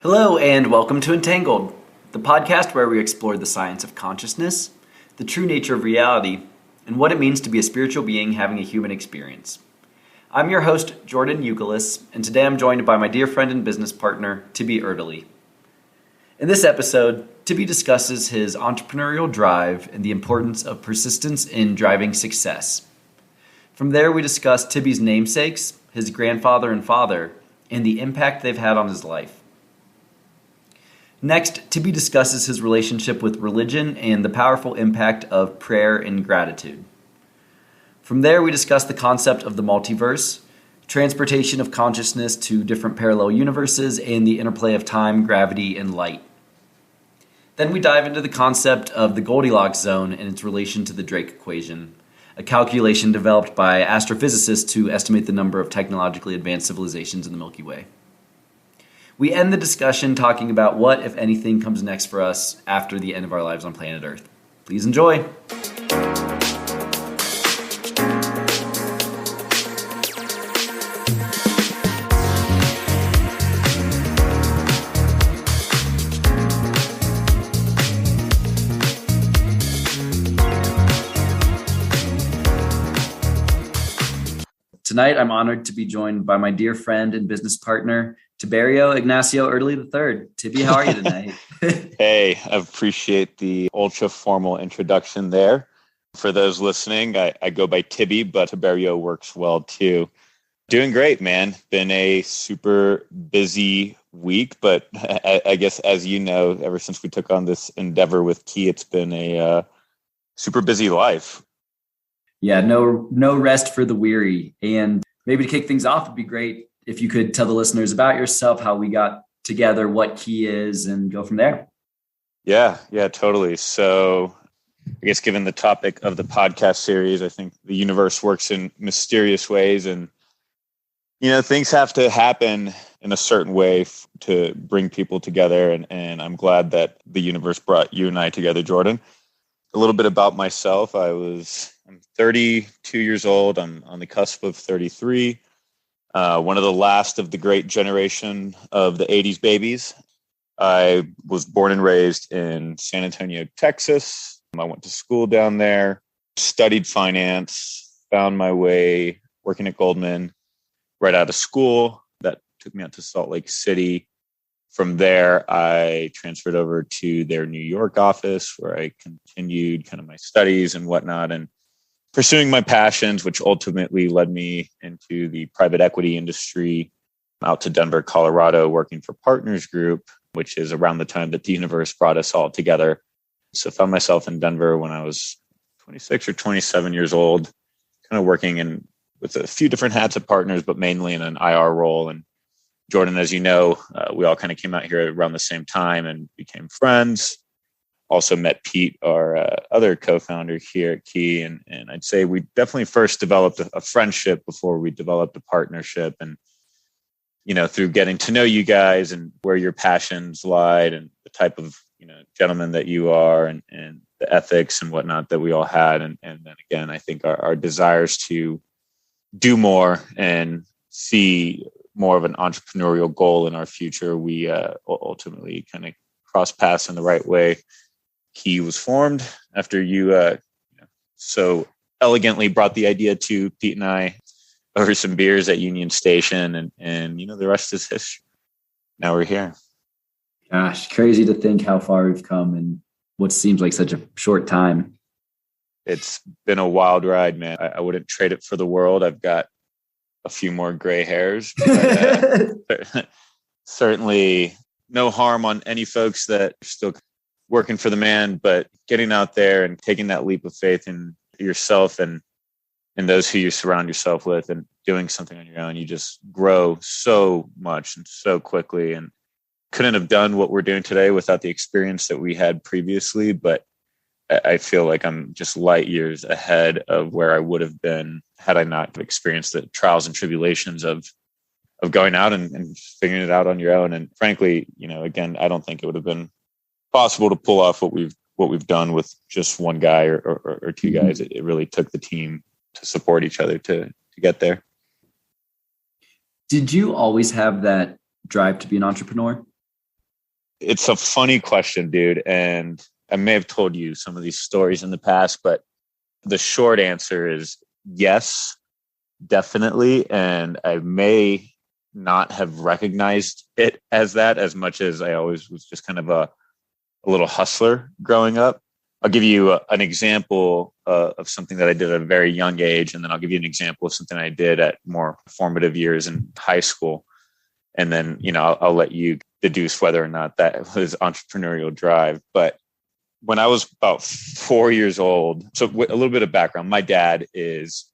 Hello, and welcome to Entangled, the podcast where we explore the science of consciousness, the true nature of reality, and what it means to be a spiritual being having a human experience. I'm your host, Jordan Euclid, and today I'm joined by my dear friend and business partner, Tiby Erdely. In this episode, Tiby discusses his entrepreneurial drive and the importance of persistence in driving success. From there, we discuss Tiby's namesakes, his grandfather and father, and the impact they've had on his life. Next, Tiby discusses his relationship with religion and the powerful impact of prayer and gratitude. From there, we discuss the concept of the multiverse, transportation of consciousness to different parallel universes, and the interplay of time, gravity, and light. Then we dive into the concept of the Goldilock zone and its relation to the Drake equation, a calculation developed by astrophysicists to estimate the number of technologically advanced civilizations in the Milky Way. We end the discussion talking about what, if anything, comes next for us after the end of our lives on planet Earth. Please enjoy. Tonight, I'm honored to be joined by my dear friend and business partner, Tiby Erdely III. Tiby, how are you tonight? Hey, I appreciate the ultra-formal introduction there. For those listening, I go by Tiby, but Tiberio works well too. Doing great, man. Been a super busy week, but I guess as you know, ever since we took on this endeavor with Key, it's been a super busy life. Yeah, no rest for the weary. And maybe to kick things off, it'd be great if you could tell the listeners about yourself, how we got together, what Key is, and go from there. Yeah, totally. So I guess given the topic of the podcast series, I think the universe works in mysterious ways, and things have to happen in a certain way to bring people together. And I'm glad that the universe brought you and I together, Jordan. A little bit about myself. I'm 32 years old. I'm on the cusp of 33. One of the last of the great generation of the 80s babies. I was born and raised in San Antonio, Texas. I went to school down there, studied finance, found my way working at Goldman right out of school. That took me out to Salt Lake City. From there, I transferred over to their New York office where I continued kind of my studies and whatnot and pursuing my passions, which ultimately led me into the private equity industry, out to Denver, Colorado, working for Partners Group, which is around the time that the universe brought us all together. So I found myself in Denver when I was 26 or 27 years old, kind of working with a few different hats at Partners, but mainly in an IR role. And Jordan, as you know, we all kind of came out here around the same time and became friends. Also met Pete, our other co-founder here at Key. And I'd say we definitely first developed a friendship before we developed a partnership. And, through getting to know you guys and where your passions lied and the type of, gentleman that you are and the ethics and whatnot that we all had. And then again, I think our desires to do more and see more of an entrepreneurial goal in our future, we ultimately kind of cross paths in the right way. Key was formed after you so elegantly brought the idea to Pete and I over some beers at Union Station, and the rest is history. Now we're here. Gosh, crazy to think how far we've come in what seems like such a short time. It's been a wild ride, man. I wouldn't trade it for the world. I've got a few more gray hairs. But, certainly no harm on any folks that are still working for the man, but getting out there and taking that leap of faith in yourself and those who you surround yourself with and doing something on your own, you just grow so much and so quickly, and couldn't have done what we're doing today without the experience that we had previously. But I feel like I'm just light years ahead of where I would have been had I not experienced the trials and tribulations of going out and figuring it out on your own. And frankly, again, I don't think it would have been possible to pull off what we've done with just one guy or two guys. It really took the team to support each other to get there. Did you always have that drive to be an entrepreneur? It's a funny question, dude. And I may have told you some of these stories in the past, but the short answer is yes, definitely. And I may not have recognized it as that as much as I always was just kind of a little hustler growing up. I'll give you an example of something that I did at a very young age. And then I'll give you an example of something I did at more formative years in high school. And then, you know, I'll let you deduce whether or not that was entrepreneurial drive. But when I was about 4 years old, so a little bit of background, my dad is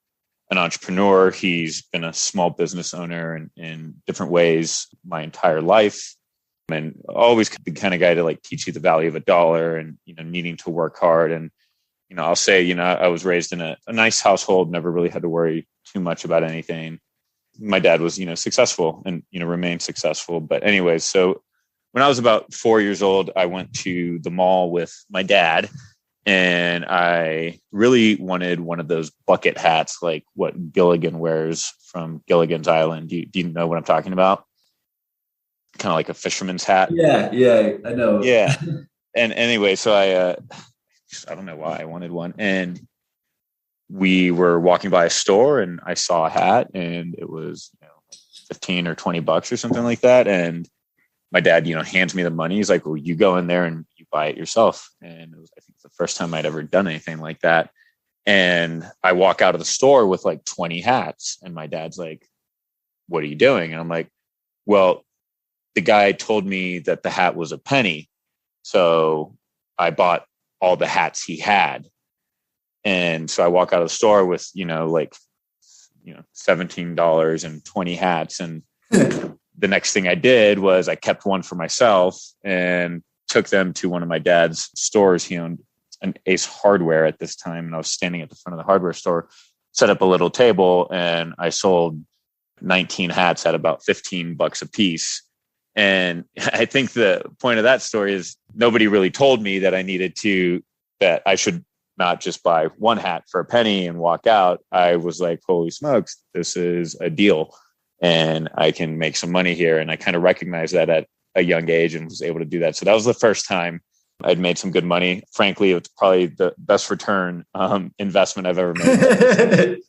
an entrepreneur. He's been a small business owner in different ways my entire life. And always the kind of guy to like teach you the value of a dollar and, you know, needing to work hard. And, you know, I'll say, you know, I was raised in a nice household, never really had to worry too much about anything. My dad was, you know, successful and, you know, remained successful. But anyways, so when I was about 4 years old, I went to the mall with my dad and I really wanted one of those bucket hats, like what Gilligan wears from Gilligan's Island. Do you know what I'm talking about? Kind of like a fisherman's hat. Yeah, I know. Yeah. And anyway, so I don't know why I wanted one. And we were walking by a store and I saw a hat and it was, you know, 15 or $20 or something like that. And my dad, you know, hands me the money. He's like, well, you go in there and you buy it yourself. And it was, I think, the first time I'd ever done anything like that. And I walk out of the store with like 20 hats. And my dad's like, what are you doing? And I'm like, well, the guy told me that the hat was a penny. So I bought all the hats he had. And so I walk out of the store with, you know, like, you know, $17 and 20 hats. And the next thing I did was I kept one for myself and took them to one of my dad's stores. He owned an Ace Hardware at this time. And I was standing at the front of the hardware store, set up a little table, and I sold 19 hats at about $15 a piece. And I think the point of that story is nobody really told me that that I should not just buy one hat for a penny and walk out. I was like, holy smokes, this is a deal and I can make some money here. And I kind of recognized that at a young age and was able to do that. So that was the first time I'd made some good money. Frankly, it's probably the best return investment I've ever made.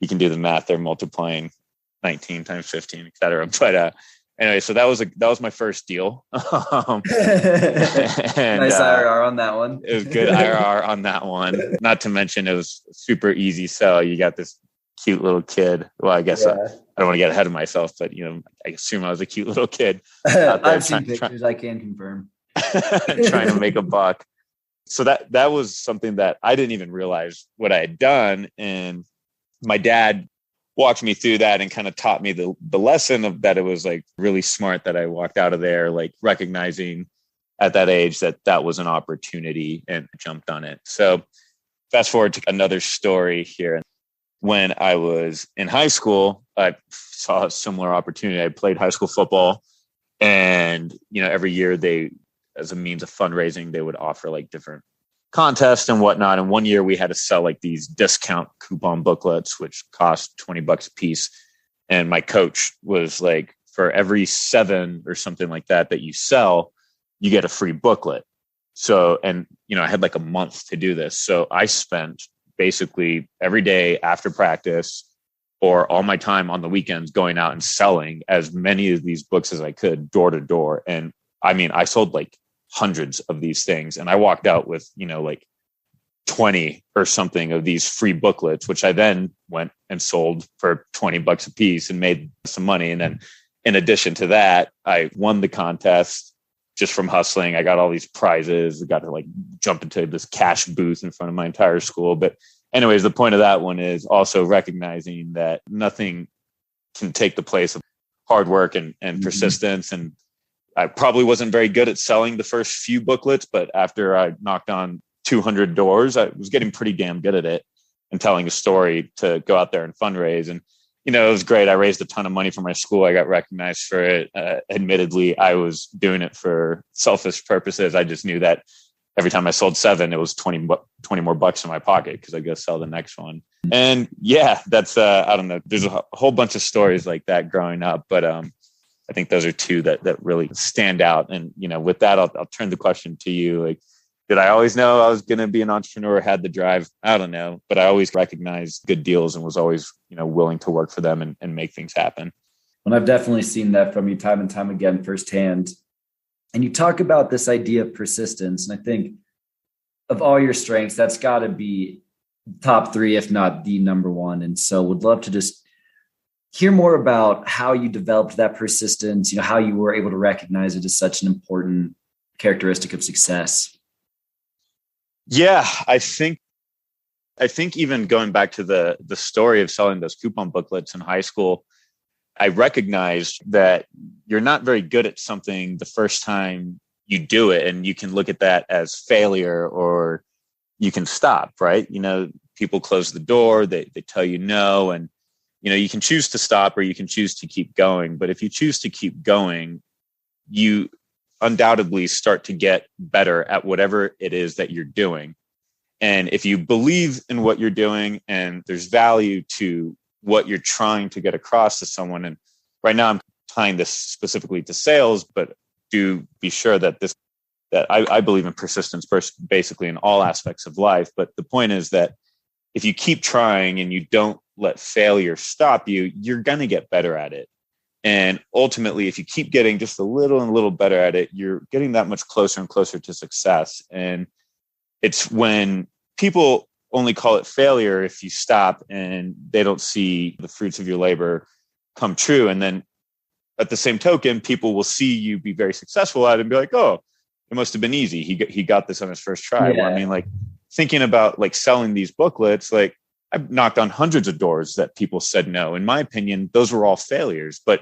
You can do the math. They're multiplying 19 times 15, et cetera. But anyway, so that was my first deal. And, nice IRR on that one. It was good IRR on that one. Not to mention it was super easy sell. You got this cute little kid. Well, I guess I don't want to get ahead of myself, but you know, I assume I was a cute little kid. I've seen pictures. I can confirm. Trying to make a buck. So that was something that I didn't even realize what I had done. And my dad walked me through that and kind of taught me the lesson of that. It was like really smart that I walked out of there, like recognizing at that age that was an opportunity and jumped on it. So fast forward to another story here. When I was in high school, I saw a similar opportunity. I played high school football and, you know, every year as a means of fundraising, they would offer like different contests and whatnot. And one year we had to sell like these discount coupon booklets, which cost $20 a piece. And my coach was like, for every 7 or something like that you sell, you get a free booklet. So, and, you know, I had like a month to do this. So I spent basically every day after practice or all my time on the weekends going out and selling as many of these books as I could door to door. And I mean, I sold like hundreds of these things. And I walked out with, you know, like 20 or something of these free booklets, which I then went and sold for $20 a piece and made some money. And then in addition to that, I won the contest just from hustling. I got all these prizes. I got to like jump into this cash booth in front of my entire school. But anyways, the point of that one is also recognizing that nothing can take the place of hard work and persistence. And I probably wasn't very good at selling the first few booklets, but after I knocked on 200 doors, I was getting pretty damn good at it and telling a story to go out there and fundraise. And, you know, it was great. I raised a ton of money for my school. I got recognized for it. Admittedly, I was doing it for selfish purposes. I just knew that every time I sold 7, it was 20 more bucks in my pocket because I go sell the next one. And yeah, that's, I don't know. There's a whole bunch of stories like that growing up, but I think those are two that really stand out. And, with that, I'll turn the question to you. Like, did I always know I was going to be an entrepreneur, had the drive? I don't know, but I always recognized good deals and was always, willing to work for them and make things happen. And I've definitely seen that from you time and time again firsthand. And you talk about this idea of persistence. And I think of all your strengths, that's got to be top three, if not the number one. And so would love to just hear more about how you developed that persistence, how you were able to recognize it as such an important characteristic of success. Yeah, I think even going back to the story of selling those coupon booklets in high school, I recognized that you're not very good at something the first time you do it. And you can look at that as failure, or you can stop, right? People close the door, they tell you no. And, you can choose to stop or you can choose to keep going. But if you choose to keep going, you undoubtedly start to get better at whatever it is that you're doing. And if you believe in what you're doing and there's value to what you're trying to get across to someone, and right now I'm tying this specifically to sales, but do be sure that I believe in persistence basically in all aspects of life. But the point is that if you keep trying and you don't let failure stop you, you're going to get better at it. And ultimately, if you keep getting just a little and a little better at it, you're getting that much closer and closer to success. And it's when people only call it failure if you stop and they don't see the fruits of your labor come true. And then at the same token, people will see you be very successful at it and be like, oh, it must have been easy. He got this on his first try. Yeah. Well, I mean, thinking about selling these booklets, I've knocked on hundreds of doors that people said no. In my opinion, those were all failures, but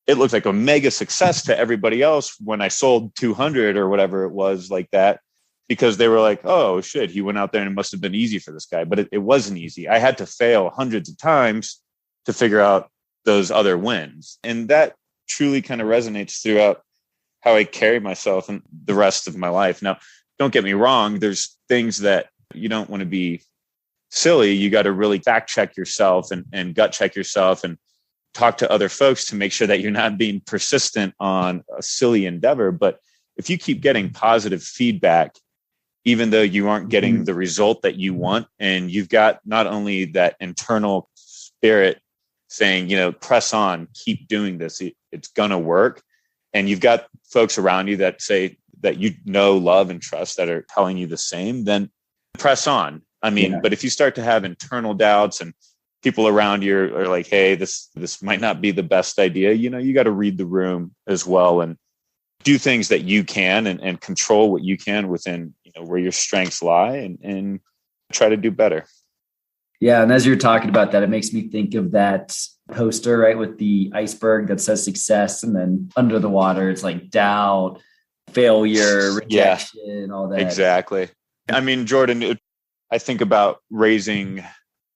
it looked like a mega success to everybody else when I sold 200 or whatever it was like that, because they were like, oh shit, he went out there and it must have been easy for this guy, but it wasn't easy. I had to fail hundreds of times to figure out those other wins. And that truly kind of resonates throughout how I carry myself and the rest of my life. Now, don't get me wrong. There's things that you don't want to be silly. You got to really fact check yourself and gut check yourself and talk to other folks to make sure that you're not being persistent on a silly endeavor. But if you keep getting positive feedback, even though you aren't getting the result that you want, and you've got not only that internal spirit saying, press on, keep doing this, it's going to work. And you've got folks around you that say that love and trust that are telling you the same, then press on. I mean, But if you start to have internal doubts and people around you are like, hey, this might not be the best idea, you got to read the room as well and do things that you can and control what you can within, where your strengths lie and try to do better. Yeah. And as you're talking about that, it makes me think of that poster, right, with the iceberg that says success, and then under the water, it's like doubt, failure, rejection, all that. Exactly. I mean, Jordan, I think about raising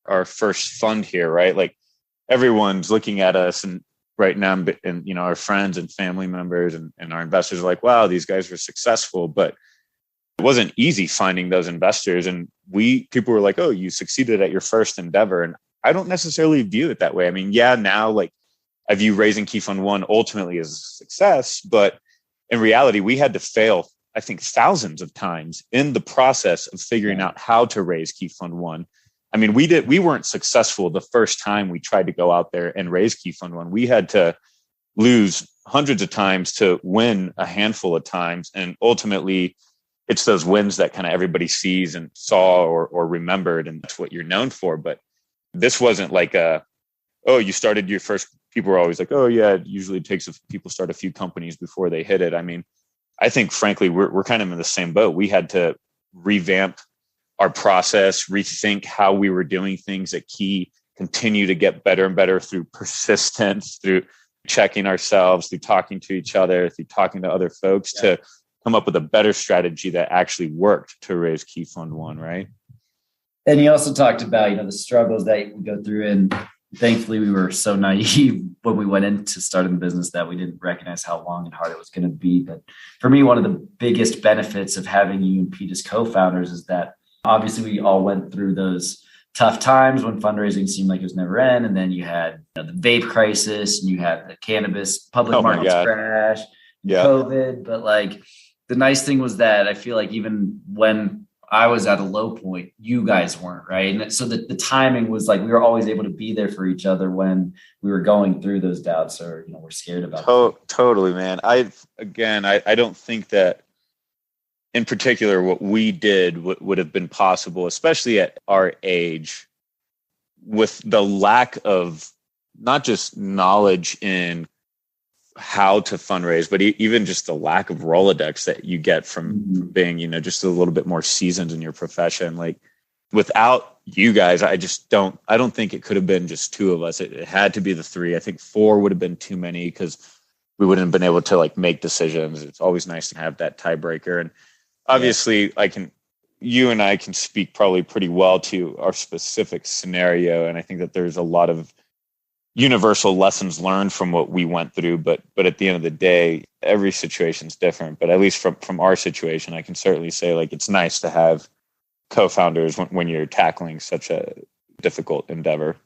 our first fund here, right? Everyone's looking at us and right now, and our friends and family members and our investors are like, wow, these guys were successful, but it wasn't easy finding those investors. And people were like, oh, you succeeded at your first endeavor. And I don't necessarily view it that way. I mean, now I view raising Key Fund 1 ultimately as a success, but in reality, we had to fail, I think, thousands of times in the process of figuring out how to raise Key Fund 1. I mean, we weren't successful the first time we tried to go out there and raise Key Fund 1. We had to lose hundreds of times to win a handful of times. And ultimately, it's those wins that kind of everybody sees and saw or remembered, and that's what you're known for. But this wasn't like you started your first. People were always like, oh yeah, it usually takes people start a few companies before they hit it. I mean, I think frankly, we're kind of in the same boat. We had to revamp our process, rethink how we were doing things at Key, continue to get better and better through persistence, through checking ourselves, through talking to each other, through talking to other folks to come up with a better strategy that actually worked to raise Key Fund 1, right? And you also talked about, the struggles that we go through. And thankfully, we were so naive when we went into starting the business that we didn't recognize how long and hard it was going to be. But for me, one of the biggest benefits of having you and Pete as co-founders is that obviously we all went through those tough times when fundraising seemed like it was never end, and then you had the vape crisis, and you had the cannabis public Oh my markets God. crash, and Yeah. COVID. But like the nice thing was that I feel like even when I was at a low point, you guys weren't, right? And so the timing was like we were always able to be there for each other when we were going through those doubts or we're scared about Totally, man. I don't think that in particular what we did would have been possible, especially at our age, with the lack of not just knowledge in how to fundraise, but even just the lack of Rolodex that you get from being, just a little bit more seasoned in your profession. Like without you guys, I don't think it could have been just two of us. It had to be the three. I think four would have been too many because we wouldn't have been able to like make decisions. It's always nice to have that tiebreaker. And obviously you and I can speak probably pretty well to our specific scenario. And I think that there's a lot of universal lessons learned from what we went through, but at the end of the day, every situation's different. But at least from our situation, I can certainly say like it's nice to have co-founders when you're tackling such a difficult endeavor.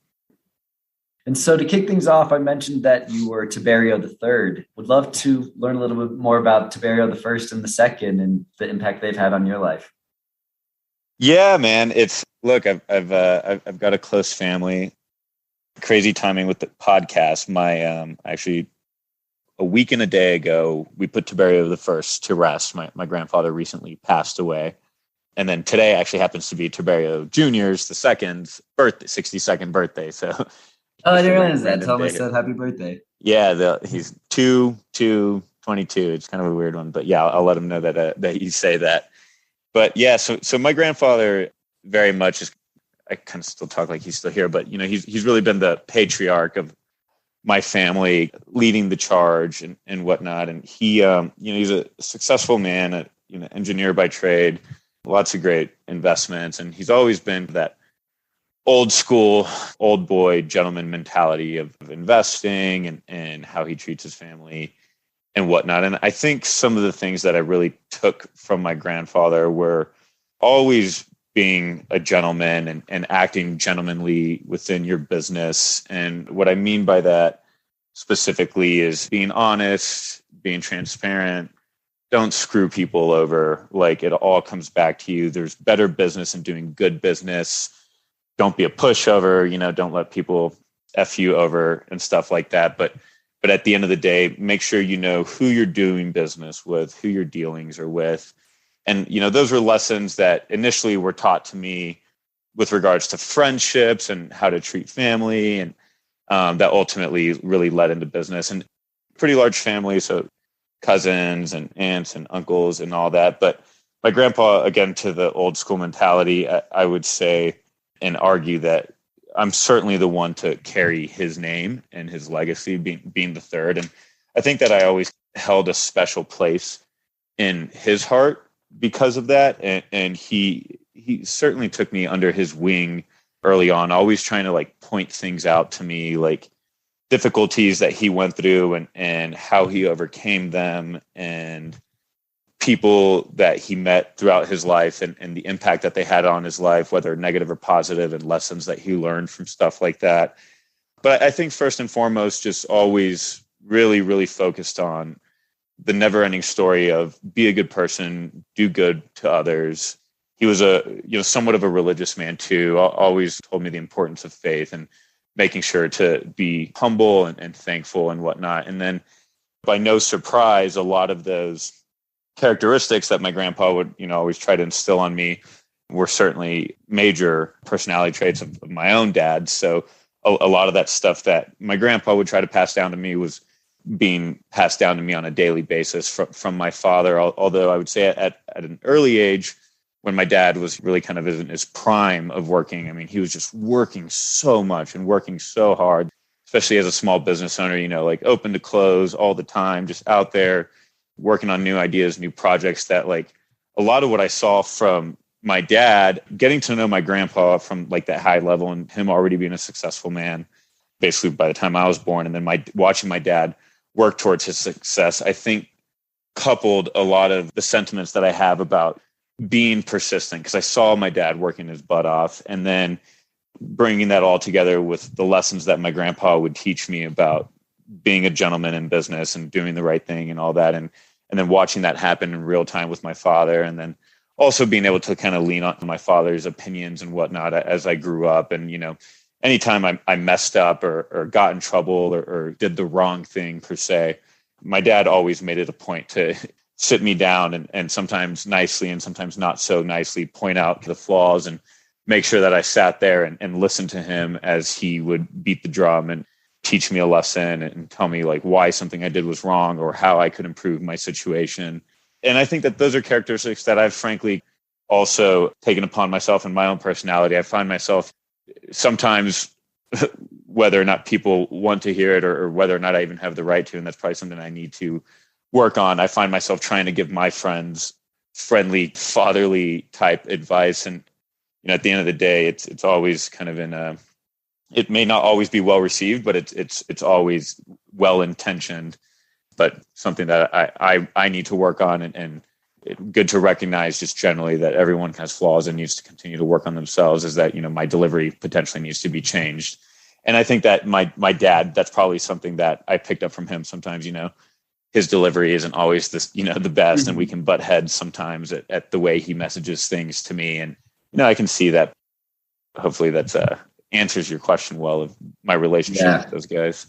And so to kick things off, I mentioned that you were Tiberio the third. Would love to learn a little bit more about Tiberio the first and the second and the impact they've had on your life. Yeah, man. I've got a close family. Crazy timing with the podcast. My actually a week and a day ago, we put Tiberio the first to rest. My grandfather recently passed away. And then today actually happens to be Tiberio Jr.'s the second birthday, 62nd birthday. So I didn't realize that. Tell him I said happy birthday. Yeah, he's 22. It's kind of a weird one, but yeah, I'll let him know that you say that. But yeah, so my grandfather very much is. I kind of still talk like he's still here, but he's really been the patriarch of my family, leading the charge and whatnot. And he, he's a successful man, engineer by trade, lots of great investments, and he's always been that old school, old boy gentleman mentality of investing and how he treats his family and whatnot. And I think some of the things that I really took from my grandfather were always being a gentleman and acting gentlemanly within your business. And what I mean by that specifically is being honest, being transparent. Don't screw people over. Like it all comes back to you. There's better business in doing good business. Don't be a pushover, don't let people F you over and stuff like that. But at the end of the day, make sure you know who you're doing business with, who your dealings are with. And, those were lessons that initially were taught to me with regards to friendships and how to treat family. And that ultimately really led into business and pretty large family. So cousins and aunts and uncles and all that. But my grandpa, again, to the old school mentality, I would say and argue that I'm certainly the one to carry his name and his legacy being the third. And I think that I always held a special place in his heart because of that. And he certainly took me under his wing early on, always trying to like point things out to me, like difficulties that he went through and how he overcame them and people that he met throughout his life and the impact that they had on his life, whether negative or positive, and lessons that he learned from stuff like that. But I think first and foremost, just always really, really focused on the never-ending story of be a good person, do good to others. He was somewhat of a religious man too. Always told me the importance of faith and making sure to be humble and thankful and whatnot. And then by no surprise, a lot of those characteristics that my grandpa would, always try to instill on me were certainly major personality traits of my own dad. So a lot of that stuff that my grandpa would try to pass down to me was being passed down to me on a daily basis from my father. Although I would say at an early age, when my dad was really kind of in his prime of working, I mean, he was just working so much and working so hard, especially as a small business owner, like open to close all the time, just out there working on new ideas, new projects. That like a lot of what I saw from my dad, getting to know my grandpa from like that high level and him already being a successful man, basically by the time I was born, and then watching my dad work towards his success, I think coupled a lot of the sentiments that I have about being persistent, because I saw my dad working his butt off and then bringing that all together with the lessons that my grandpa would teach me about being a gentleman in business and doing the right thing and all that. And then watching that happen in real time with my father. And then also being able to kind of lean on my father's opinions and whatnot as I grew up. And, anytime I messed up or got in trouble or did the wrong thing per se, my dad always made it a point to sit me down and sometimes nicely and sometimes not so nicely point out the flaws and make sure that I sat there and listened to him as he would beat the drum and teach me a lesson and tell me like why something I did was wrong or how I could improve my situation. And I think that those are characteristics that I've frankly also taken upon myself in my own personality. I find myself sometimes, whether or not people want to hear it or whether or not I even have the right to, and that's probably something I need to work on. I find myself trying to give my friends friendly, fatherly type advice. And, at the end of the day, it's always kind of it may not always be well received, but it's always well intentioned, but something that I need to work on and good to recognize just generally that everyone has flaws and needs to continue to work on themselves is that, my delivery potentially needs to be changed. And I think that my dad, that's probably something that I picked up from him. Sometimes, his delivery isn't always this, the best, Mm-hmm. and we can butt heads sometimes at the way he messages things to me. And, I can see that. Hopefully that's answers your question well of my relationship with those guys.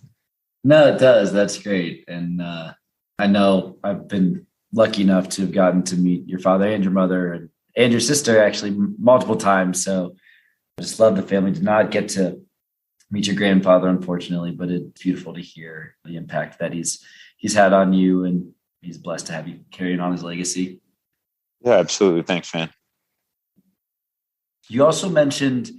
No, it does. That's great. And I know I've been lucky enough to have gotten to meet your father and your mother and your sister actually multiple times. So I just love the family. Did not get to meet your grandfather, unfortunately, but it's beautiful to hear the impact that he's had on you, and he's blessed to have you carrying on his legacy. Yeah, absolutely. Thanks, man. You also mentioned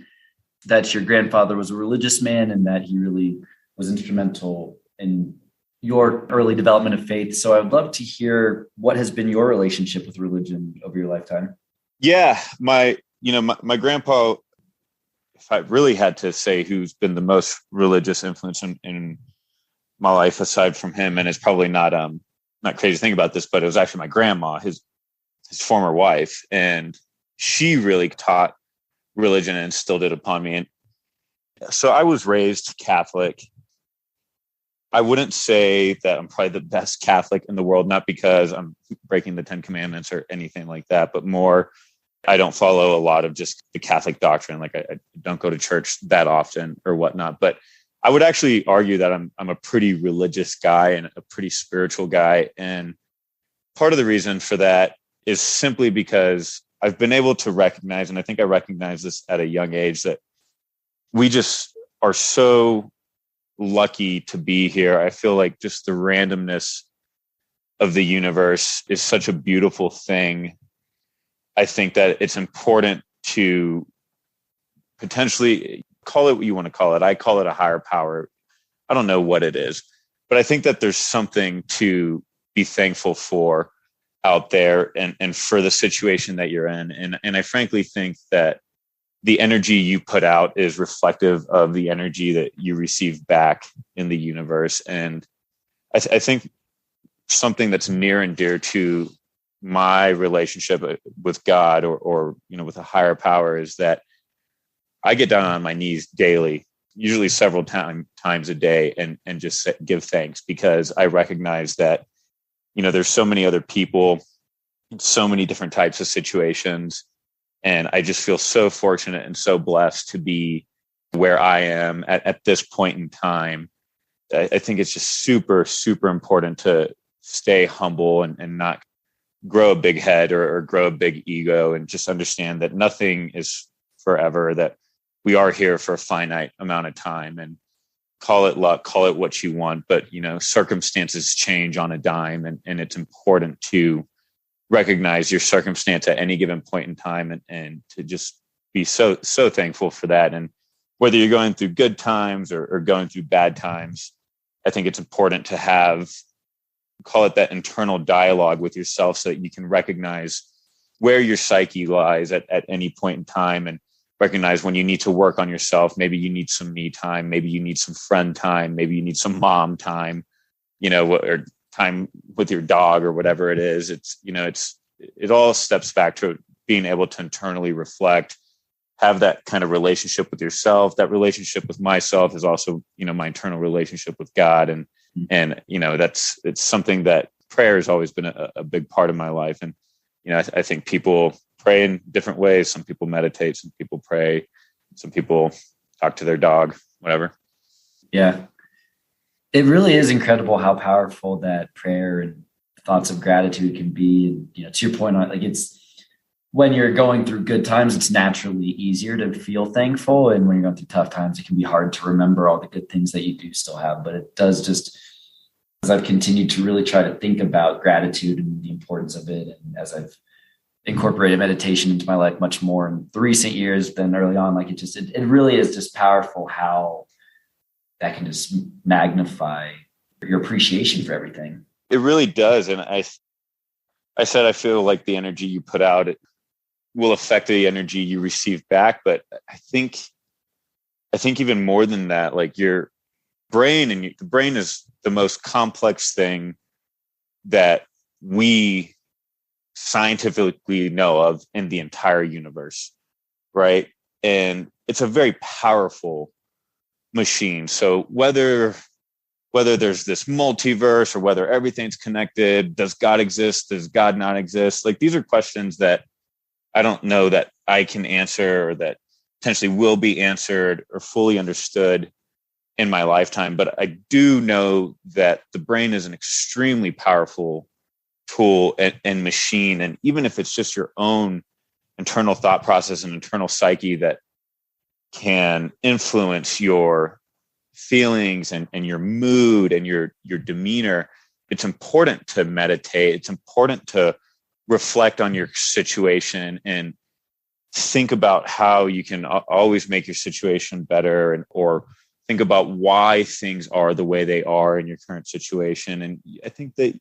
that your grandfather was a religious man and that he really was instrumental in your early development of faith. So I would love to hear what has been your relationship with religion over your lifetime. Yeah, my grandpa, if I really had to say who's been the most religious influence in my life aside from him, and it's probably not crazy to think about this, but it was actually my grandma, his former wife, and she really taught religion and instilled it upon me. And so I was raised Catholic. I wouldn't say that I'm probably the best Catholic in the world, not because I'm breaking the 10 Commandments or anything like that, but more, I don't follow a lot of just the Catholic doctrine. Like I don't go to church that often or whatnot, but I would actually argue that I'm a pretty religious guy and a pretty spiritual guy. And part of the reason for that is simply because I've been able to recognize, and I think I recognized this at a young age, that we just are so lucky to be here. I feel like just the randomness of the universe is such a beautiful thing. I think that it's important to potentially call it what you want to call it. I call it a higher power. I don't know what it is, but I think that there's something to be thankful for out there and for the situation that you're in. And I frankly think that the energy you put out is reflective of the energy that you receive back in the universe. And I think something that's near and dear to my relationship with God or with a higher power is that I get down on my knees daily, usually several times a day, and just give thanks, because I recognize that, there's so many other people in so many different types of situations. And I just feel so fortunate and so blessed to be where I am at this point in time. I think it's just super, super important to stay humble and not grow a big head or grow a big ego, and just understand that nothing is forever, that we are here for a finite amount of time. And call it luck, call it what you want, but circumstances change on a dime, and it's important to recognize your circumstance at any given point in time and to just be so thankful for that. And whether you're going through good times or going through bad times, I think it's important to have, call it that internal dialogue with yourself, so that you can recognize where your psyche lies at any point in time, and recognize when you need to work on yourself. Maybe you need some me time, maybe you need some friend time, maybe you need some mom time, or time with your dog or whatever it is. It all steps back to being able to internally reflect have that kind of relationship with yourself. That relationship with myself is also, my internal relationship with God. And, it's something that prayer has always been a big part of my life. And, I think people pray in different ways. Some people meditate, some people pray, some people talk to their dog, whatever. Yeah. It really is incredible how powerful that prayer and thoughts of gratitude can be. And, to your point on it's when you're going through good times, it's naturally easier to feel thankful. And when you're going through tough times, it can be hard to remember all the good things that you do still have. But it does just, as I've continued to really try to think about gratitude and the importance of it, and as I've incorporated meditation into my life much more in the recent years than early on, it really is just powerful how that can just magnify your appreciation for everything. It really does. And I said, I feel like the energy you put out, it will affect the energy you receive back. But I think even more than that, like your brain the brain is the most complex thing that we scientifically know of in the entire universe. Right. And it's a very powerful machine. So whether there's this multiverse or whether everything's connected, does God exist? Does God not exist? Like, these are questions that I don't know that I can answer, or that potentially will be answered or fully understood in my lifetime. But I do know that the brain is an extremely powerful tool and machine. And even if it's just your own internal thought process and internal psyche that can influence your feelings and your mood and your demeanor, it's important to meditate. It's important to reflect on your situation and think about how you can always make your situation better, or think about why things are the way they are in your current situation. And I think that,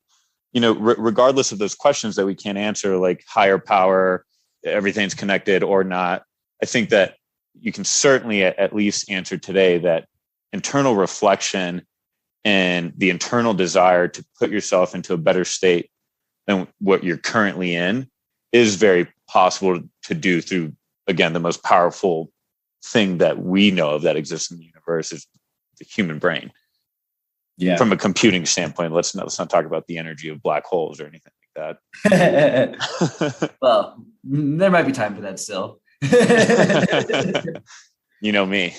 regardless of those questions that we can't answer, like higher power, everything's connected or not, I think that you can certainly at least answer today that internal reflection and the internal desire to put yourself into a better state than what you're currently in is very possible to do through, again, the most powerful thing that we know of that exists in the universe is the human brain. Yeah. From a computing standpoint, let's not talk about the energy of black holes or anything like that. Well, there might be time for that still. You know me.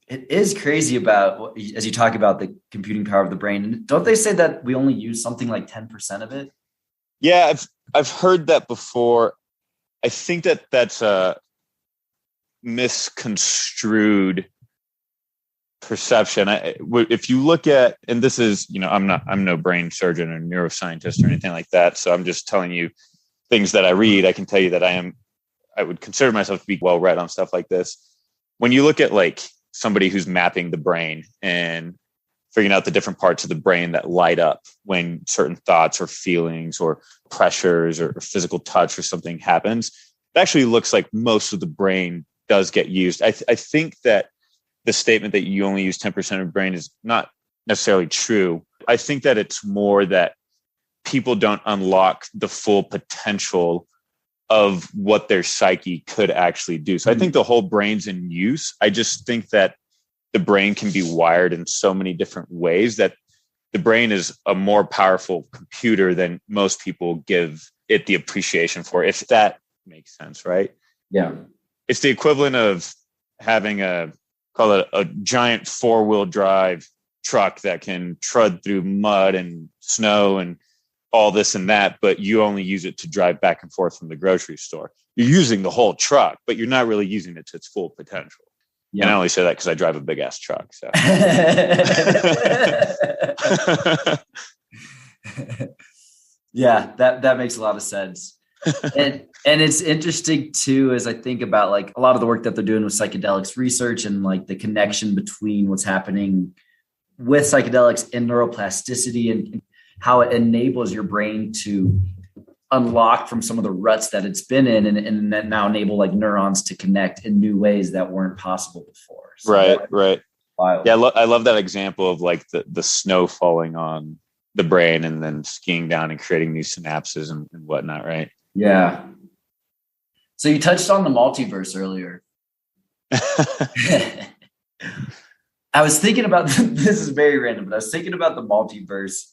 It is crazy about, as you talk about the computing power of the brain. Don't they say that we only use something like 10% of it? Yeah, I've heard that before. I think that's a misconstrued perception. If you look at, and this is, I'm no brain surgeon or neuroscientist or anything like that, so I'm just telling you things that I read. I can tell you that I would consider myself to be well read on stuff like this. When you look at like somebody who's mapping the brain and figuring out the different parts of the brain that light up when certain thoughts or feelings or pressures or physical touch or something happens, it actually looks like most of the brain does get used. I think that the statement that you only use 10% of the brain is not necessarily true. I think that it's more that people don't unlock the full potential of what their psyche could actually do. So I think the whole brain's in use. I just think that the brain can be wired in so many different ways that the brain is a more powerful computer than most people give it the appreciation for, if that makes sense, right? Yeah. It's the equivalent of having call it a giant 4-wheel drive truck that can trud through mud and snow and all this and that, but you only use it to drive back and forth from the grocery store. You're using the whole truck, but you're not really using it to its full potential. Yeah. And I only say that because I drive a big ass truck. So. Yeah, that makes a lot of sense. And it's interesting too, as I think about like a lot of the work that they're doing with psychedelics research and like the connection between what's happening with psychedelics and neuroplasticity and how it enables your brain to unlock from some of the ruts that it's been in and then now enable like neurons to connect in new ways that weren't possible before. So right. Wild. Yeah, I love that example of like the snow falling on the brain and then skiing down and creating new synapses and whatnot, right? Yeah. So you touched on the multiverse earlier. I was thinking about this is very random, but I was thinking about the multiverse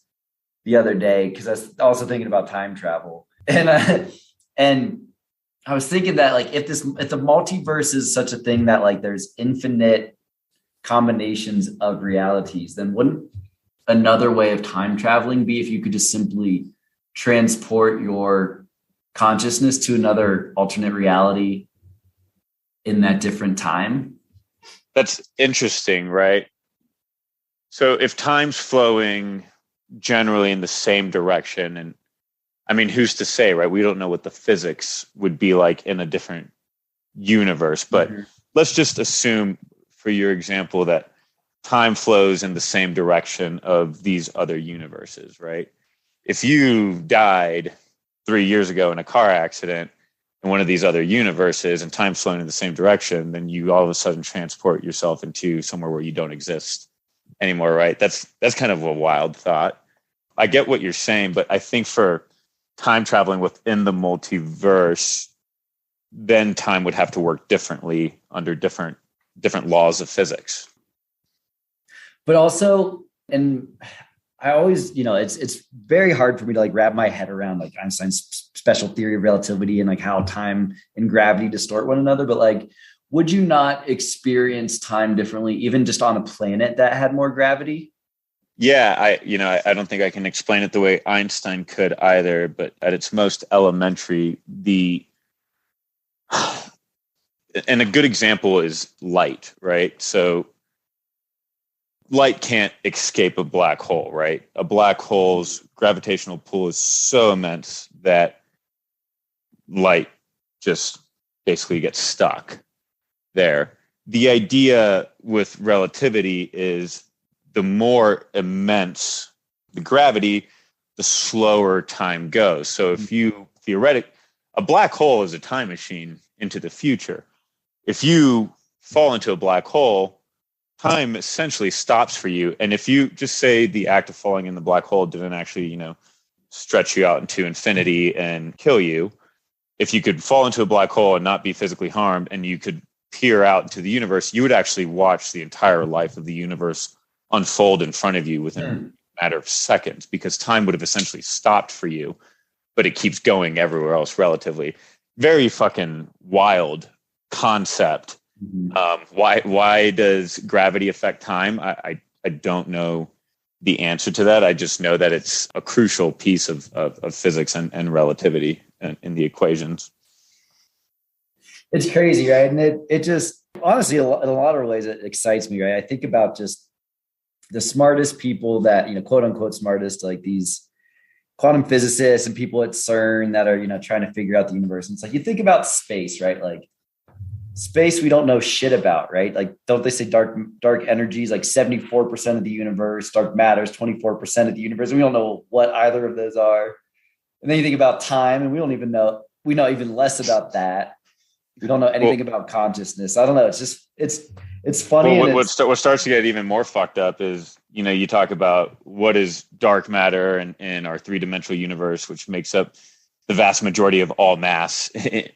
the other day because I was also thinking about time travel, and I was thinking that like if the multiverse is such a thing that like there's infinite combinations of realities, then wouldn't another way of time traveling be if you could just simply transport your consciousness to another alternate reality in that different time? That's interesting, right? So if time's flowing generally in the same direction, and I mean, who's to say, right? We don't know what the physics would be like in a different universe, but let's just assume for your example that time flows in the same direction of these other universes, right? If you died 3 years ago in a car accident in one of these other universes and time's flowing in the same direction, then you all of a sudden transport yourself into somewhere where you don't exist anymore, right? That's kind of a wild thought. I get what you're saying, but I think for time traveling within the multiverse, then time would have to work differently under different laws of physics. But also, and I always, it's very hard for me to like wrap my head around like Einstein's special theory of relativity and like how time and gravity distort one another. But like, would you not experience time differently, even just on a planet that had more gravity? Yeah, I don't think I can explain it the way Einstein could either, but at its most elementary, and a good example is light, right? So light can't escape a black hole, right? A black hole's gravitational pull is so immense that light just basically gets stuck there. The idea with relativity is the more immense the gravity, the slower time goes. So if you a black hole is a time machine into the future. If you fall into a black hole, time essentially stops for you. And if you just say the act of falling in the black hole didn't actually, stretch you out into infinity and kill you, if you could fall into a black hole and not be physically harmed and you could peer out into the universe, you would actually watch the entire life of the universe unfold in front of you within a matter of seconds, because time would have essentially stopped for you, but it keeps going everywhere else relatively. Very fucking wild concept. Why does gravity affect time? I don't know the answer to that. I just know that it's a crucial piece of physics and relativity in the equations. It's crazy, right? And it just honestly, in a lot of ways, it excites me, right? I think about just the smartest people that, quote unquote smartest, like these quantum physicists and people at CERN that are, trying to figure out the universe. And it's like, you think about space, right? Like space, we don't know shit about, right? Like, don't they say dark energy is like 74% of the universe, dark matter is 24% of the universe. And we don't know what either of those are. And then you think about time and we know even less about that. We don't know anything about consciousness. I don't know. It's just, it's funny. Well, what starts to get even more fucked up is, you talk about what is dark matter in our three-dimensional universe, which makes up the vast majority of all mass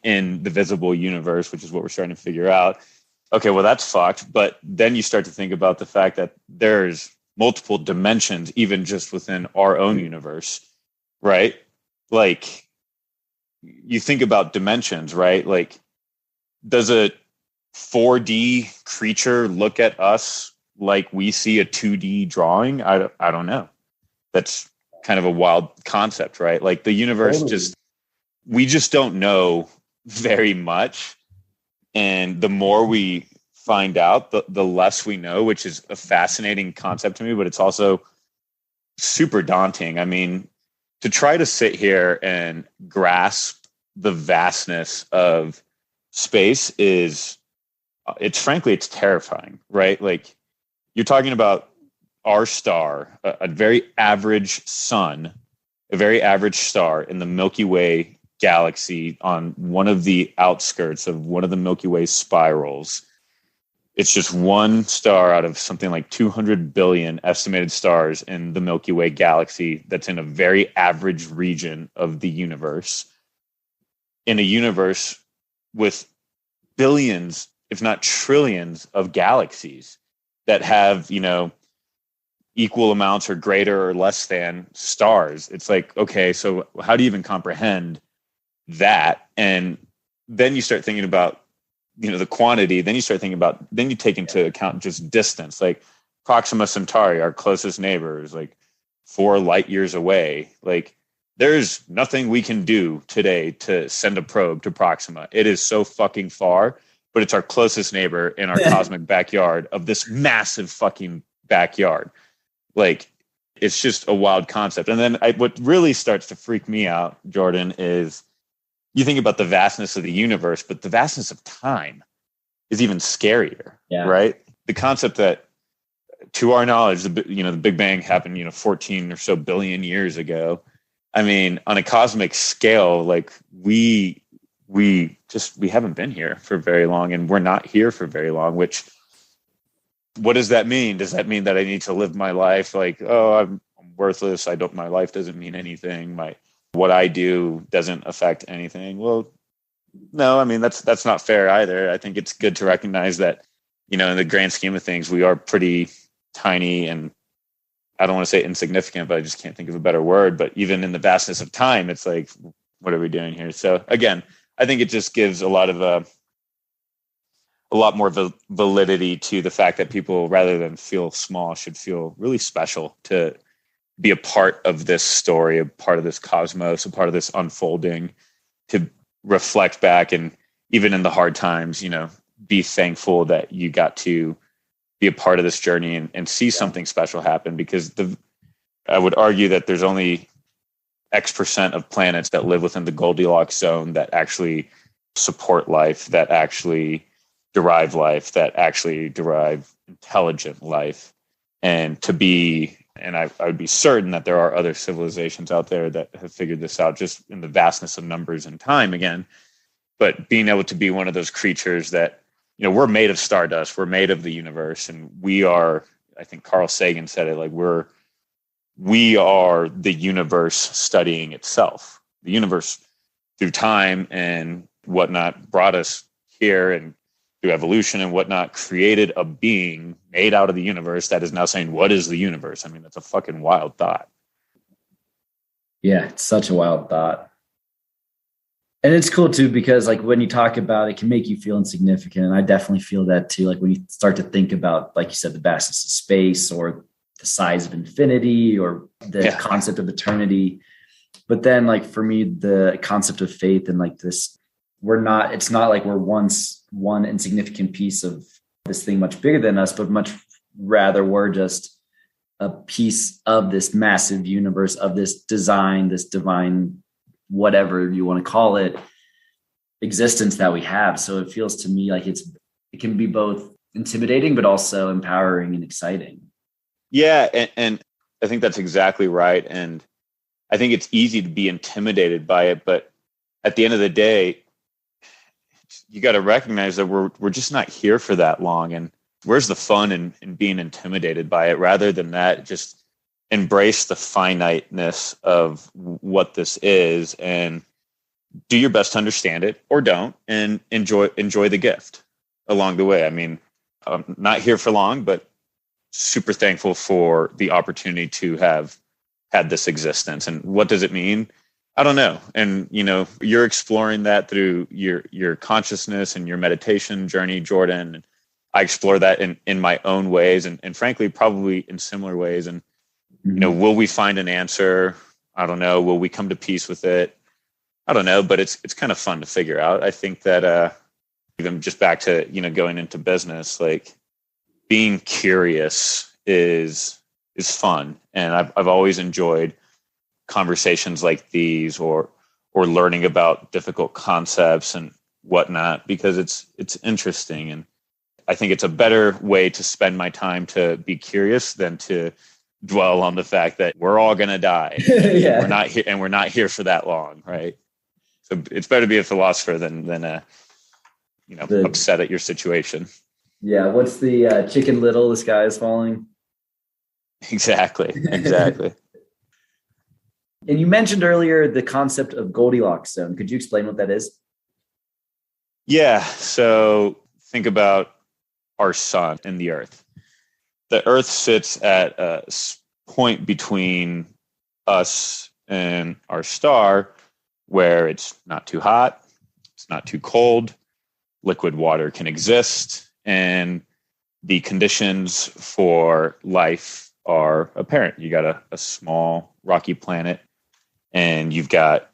in the visible universe, which is what we're starting to figure out. Okay, well, that's fucked. But then you start to think about the fact that there's multiple dimensions, even just within our own universe, right? Like, you think about dimensions, right? Like, does a 4D creature look at us like we see a 2D drawing? I don't know. That's kind of a wild concept, right? Like the universe we just don't know very much. And the more we find out, the less we know, which is a fascinating concept to me, but it's also super daunting. I mean, to try to sit here and grasp the vastness of space it's terrifying, right? Like you're talking about our star, a very average sun, a very average star in the Milky Way galaxy on one of the outskirts of one of the Milky Way spirals. It's just one star out of something like 200 billion estimated stars in the Milky Way galaxy that's in a very average region of the universe. In a universe with billions, if not trillions, of galaxies that have, equal amounts or greater or less than stars. It's like, okay, so how do you even comprehend that? And then you start thinking about, the quantity. Then you start thinking about, then you take into account just distance. Like Proxima Centauri, our closest neighbor, is like 4 light years away. Like there's nothing we can do today to send a probe to Proxima. It is so fucking far, but it's our closest neighbor in our cosmic backyard of this massive fucking backyard. Like, it's just a wild concept. And then what really starts to freak me out, Jordan, is you think about the vastness of the universe, but the vastness of time is even scarier, right? The concept that, to our knowledge, the Big Bang happened, 14 or so billion years ago. I mean, on a cosmic scale, like we haven't been here for very long, and we're not here for very long, which, what does that mean? Does that mean that I need to live my life like, oh, I'm worthless. My life doesn't mean anything. What I do doesn't affect anything. Well, no, I mean, that's not fair either. I think it's good to recognize that, in the grand scheme of things, we are pretty tiny, and I don't want to say insignificant, but I just can't think of a better word. But even in the vastness of time, it's like, what are we doing here? So again, I think it just gives a lot more validity to the fact that people, rather than feel small, should feel really special to be a part of this story, a part of this cosmos, a part of this unfolding, to reflect back, and even in the hard times, be thankful that you got to be a part of this journey and see something special happen. Because I would argue that there's only X% of planets that live within the Goldilock zone that actually support life, that actually derive life, that actually derive intelligent life. And I would be certain that there are other civilizations out there that have figured this out, just in the vastness of numbers and time again. But being able to be one of those creatures that, we're made of stardust, we're made of the universe, and we are, I think Carl Sagan said it, like we are the universe studying itself. The universe, through time and whatnot, brought us here, and through evolution and whatnot, created a being made out of the universe that is now saying, what is the universe? I mean, that's a fucking wild thought. Yeah, it's such a wild thought. And it's cool too, because like when you talk about it, it can make you feel insignificant. And I definitely feel that too. Like when you start to think about, like you said, the vastness of space, or the size of infinity, or the concept of eternity. But then like for me, the concept of faith and like this, it's not like we're once one insignificant piece of this thing much bigger than us, but much rather we're just a piece of this massive universe, of this design, this divine, whatever you want to call it, existence that we have. So it feels to me like it can be both intimidating, but also empowering and exciting. Yeah. And I think that's exactly right. And I think it's easy to be intimidated by it, but at the end of the day, you got to recognize that we're just not here for that long. And where's the fun in being intimidated by it? Rather than that, just embrace the finiteness of what this is and do your best to understand it, or don't, and enjoy the gift along the way. I mean, I'm not here for long, but super thankful for the opportunity to have had this existence. And what does it mean? I don't know. And, you're exploring that through your consciousness and your meditation journey, Jordan. I explore that in my own ways, and frankly, probably in similar ways. And, will we find an answer? I don't know. Will we come to peace with it? I don't know, but it's kind of fun to figure out. I think that even just back to, going into business, like being curious is fun. And I've always enjoyed conversations like these, or learning about difficult concepts and whatnot, because it's interesting. And I think it's a better way to spend my time to be curious than to dwell on the fact that we're all going to die. Yeah. We're not here for that long. Right. So it's better to be a philosopher than upset at your situation. Yeah. What's the Chicken Little, the sky is falling. Exactly. And you mentioned earlier the concept of Goldilocks zone. Could you explain what that is? Yeah. So think about our sun and the Earth. The Earth sits at a point between us and our star where it's not too hot, it's not too cold, liquid water can exist, and the conditions for life are apparent. You got a small rocky planet, and you've got,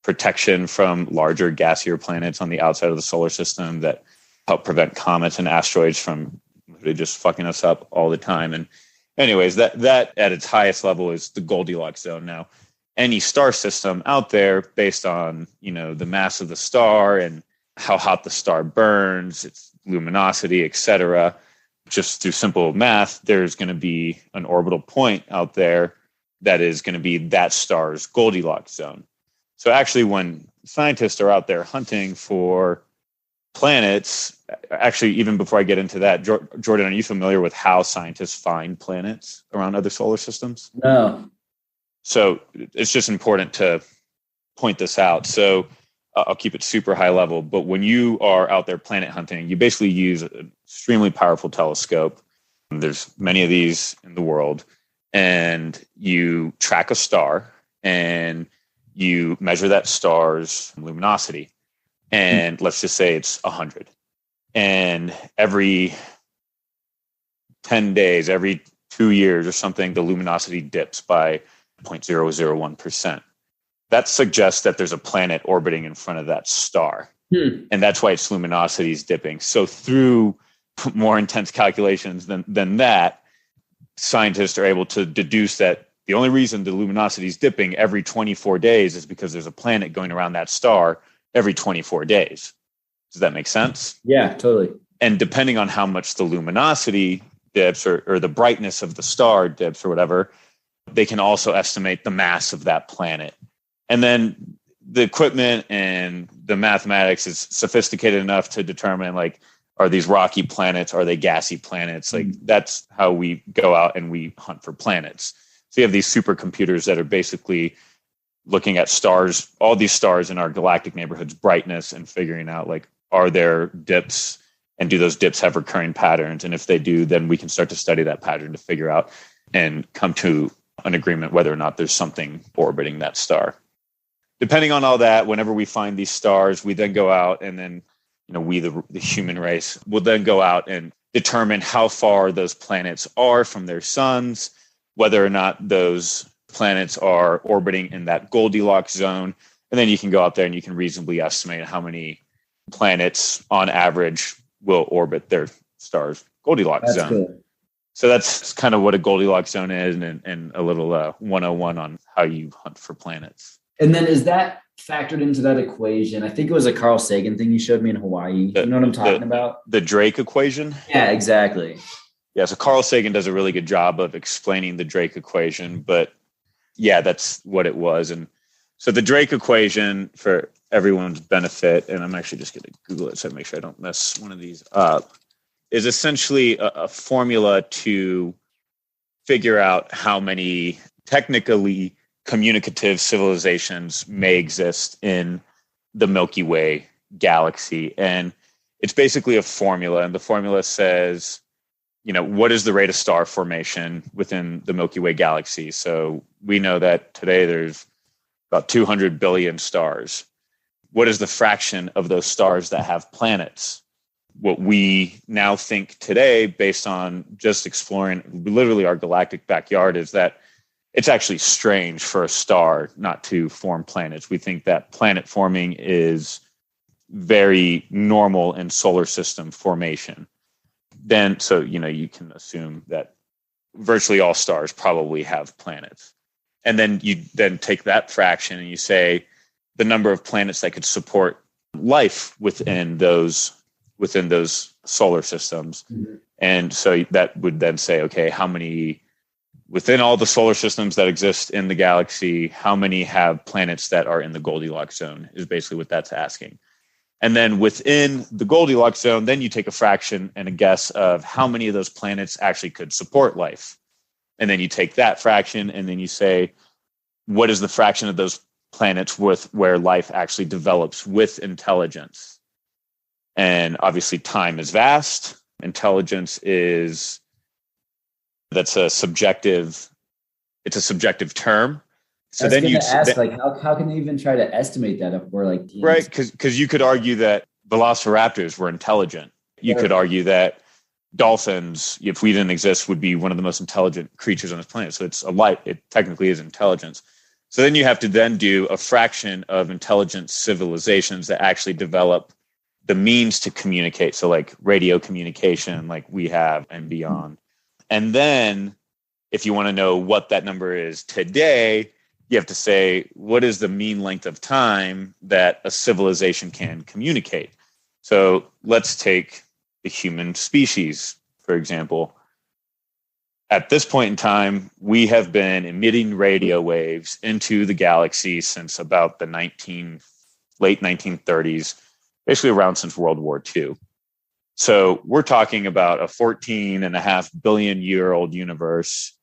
protection from larger gassier planets on the outside of the solar system that help prevent comets and asteroids from just fucking us up all the time. And anyways, that at its highest level is the Goldilocks zone. Now, any star system out there, based on, the mass of the star and how hot the star burns, its luminosity, etc., just through simple math, there's going to be an orbital point out there that is going to be that star's Goldilocks zone. So actually, when scientists are out there hunting for planets, actually, even before I get into that, Jordan, are you familiar with how scientists find planets around other solar systems? No. So it's just important to point this out. So I'll keep it super high level, but when you are out there planet hunting, you basically use an extremely powerful telescope. There's many of these in the world, and you track a star and you measure that star's luminosity. And let's just say it's 100. And every 10 days, every 2 years or something, the luminosity dips by 0.001%. That suggests that there's a planet orbiting in front of that star. And that's why its luminosity is dipping. So through more intense calculations than that, scientists are able to deduce that the only reason the luminosity is dipping every 24 days is because there's a planet going around that star every 24 days. Does that make sense? Yeah, totally. And depending on how much the luminosity dips or the brightness of the star dips or whatever, they can also estimate the mass of that planet. And then the equipment and the mathematics is sophisticated enough to determine, like, are these rocky planets? Are they gassy planets? Like, that's how we go out and we hunt for planets. So you have these supercomputers that are basically looking at stars, all these stars in our galactic neighborhood's brightness, and figuring out, like, are there dips, and do those dips have recurring patterns? And if they do, then we can start to study that pattern to figure out and come to an agreement whether or not there's something orbiting that star. Depending on all that, whenever we find these stars, we then go out and then, we, the human race, will then go out and determine how far those planets are from their suns, whether or not those planets are orbiting in that Goldilocks zone. And then you can go out there and you can reasonably estimate how many planets on average will orbit their star's Goldilocks zone. Cool. So that's kind of what a Goldilocks zone is, and a little 101 on how you hunt for planets. And then is that factored into that equation? I think it was a Carl Sagan thing you showed me in Hawaii. You know what I'm talking about? The Drake equation? Yeah, exactly. Yeah, so Carl Sagan does a really good job of explaining the Drake equation, but yeah, that's what it was. And so the Drake equation, for everyone's benefit, and I'm actually just going to Google it so I make sure I don't mess one of these up, is essentially a formula to figure out how many technically communicative civilizations may exist in the Milky Way galaxy. And it's basically a formula, and the formula says, what is the rate of star formation within the Milky Way galaxy? So we know that today there's about 200 billion stars. What is the fraction of those stars that have planets? What we now think today, based on just exploring literally our galactic backyard, is that it's actually strange for a star not to form planets. We think that planet forming is very normal in solar system formation. Then, so, you can assume that virtually all stars probably have planets. And then you then take that fraction and you say the number of planets that could support life within those solar systems. Mm-hmm. And so that would then say, okay, how many within all the solar systems that exist in the galaxy, how many have planets that are in the Goldilocks zone, is basically what that's asking. And then within the Goldilocks zone, then you take a fraction and a guess of how many of those planets actually could support life. And then you take that fraction and then you say, what is the fraction of those planets with where life actually develops with intelligence? And obviously time is vast. Intelligence that's a subjective term. So I was then going you to ask, like, how can they even try to estimate that if we're like teams? Right, because you could argue that velociraptors were intelligent. You could argue that dolphins, if we didn't exist, would be one of the most intelligent creatures on this planet. So it technically is intelligence. So then you have to then do a fraction of intelligent civilizations that actually develop the means to communicate. So like radio communication, like we have and beyond. And then if you want to know what that number is today, you have to say, what is the mean length of time that a civilization can communicate? So let's take the human species, for example. At this point in time, we have been emitting radio waves into the galaxy since about the late 1930s, basically around since World War II. So we're talking about a 14.5 billion year old universe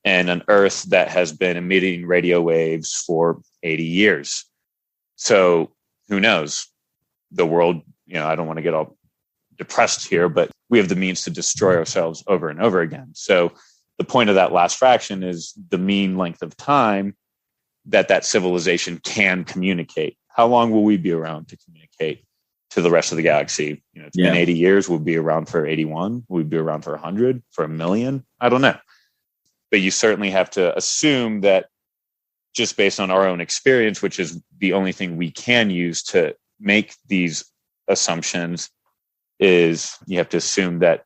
and an Earth that has been emitting radio waves for 80 years. So who knows? The world, I don't want to get all depressed here, but we have the means to destroy ourselves over and over again. So the point of that last fraction is the mean length of time that civilization can communicate. How long will we be around to communicate to the rest of the galaxy? It's been 80 years. We'll be around for 81. We'll be around for 100, for 1 million. I don't know. But you certainly have to assume that just based on our own experience, which is the only thing we can use to make these assumptions, is you have to assume that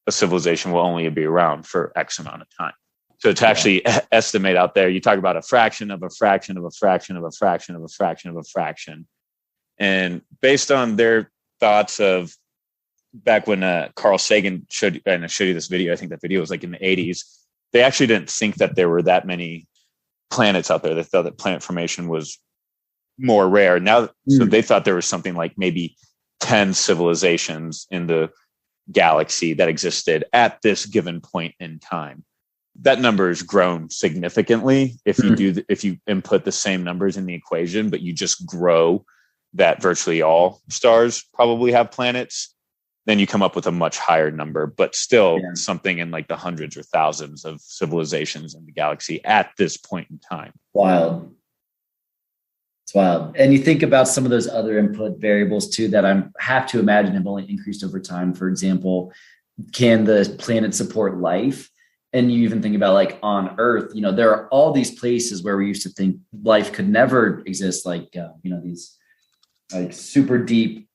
a civilization will only be around for X amount of time. So to actually estimate out there, you talk about a fraction of a fraction of a fraction of a fraction of a fraction of a fraction. And based on their thoughts of back when Carl Sagan showed you this video, I think that video was like in the 80s, they actually didn't think that there were that many planets out there. They thought that planet formation was more rare. So they thought there was something like maybe 10 civilizations in the galaxy that existed at this given point in time. That number has grown significantly if you input the same numbers in the equation, but you just grow that virtually all stars probably have planets, then you come up with a much higher number, but still something in like the hundreds or thousands of civilizations in the galaxy at this point in time. Wild. It's wild. And you think about some of those other input variables too that I have to imagine have only increased over time. For example, can the planet support life? And you even think about like on Earth, there are all these places where we used to think life could never exist, like, these like super deep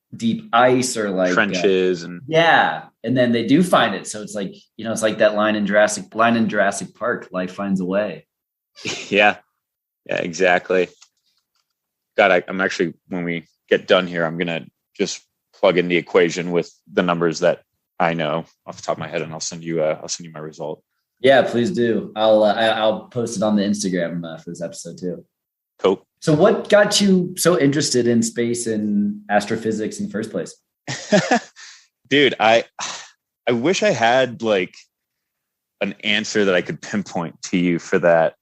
ice or like trenches and then they do find it. So it's like, it's like that line in Jurassic Park, life finds a way. Yeah, exactly. God, I'm actually, when we get done here, I'm going to just plug in the equation with the numbers that I know off the top of my head, and I'll send you my result. Yeah, please do. I'll post it on the Instagram for this episode too. Cool. So what got you so interested in space and astrophysics in the first place? Dude, I wish I had like an answer that I could pinpoint to you for that.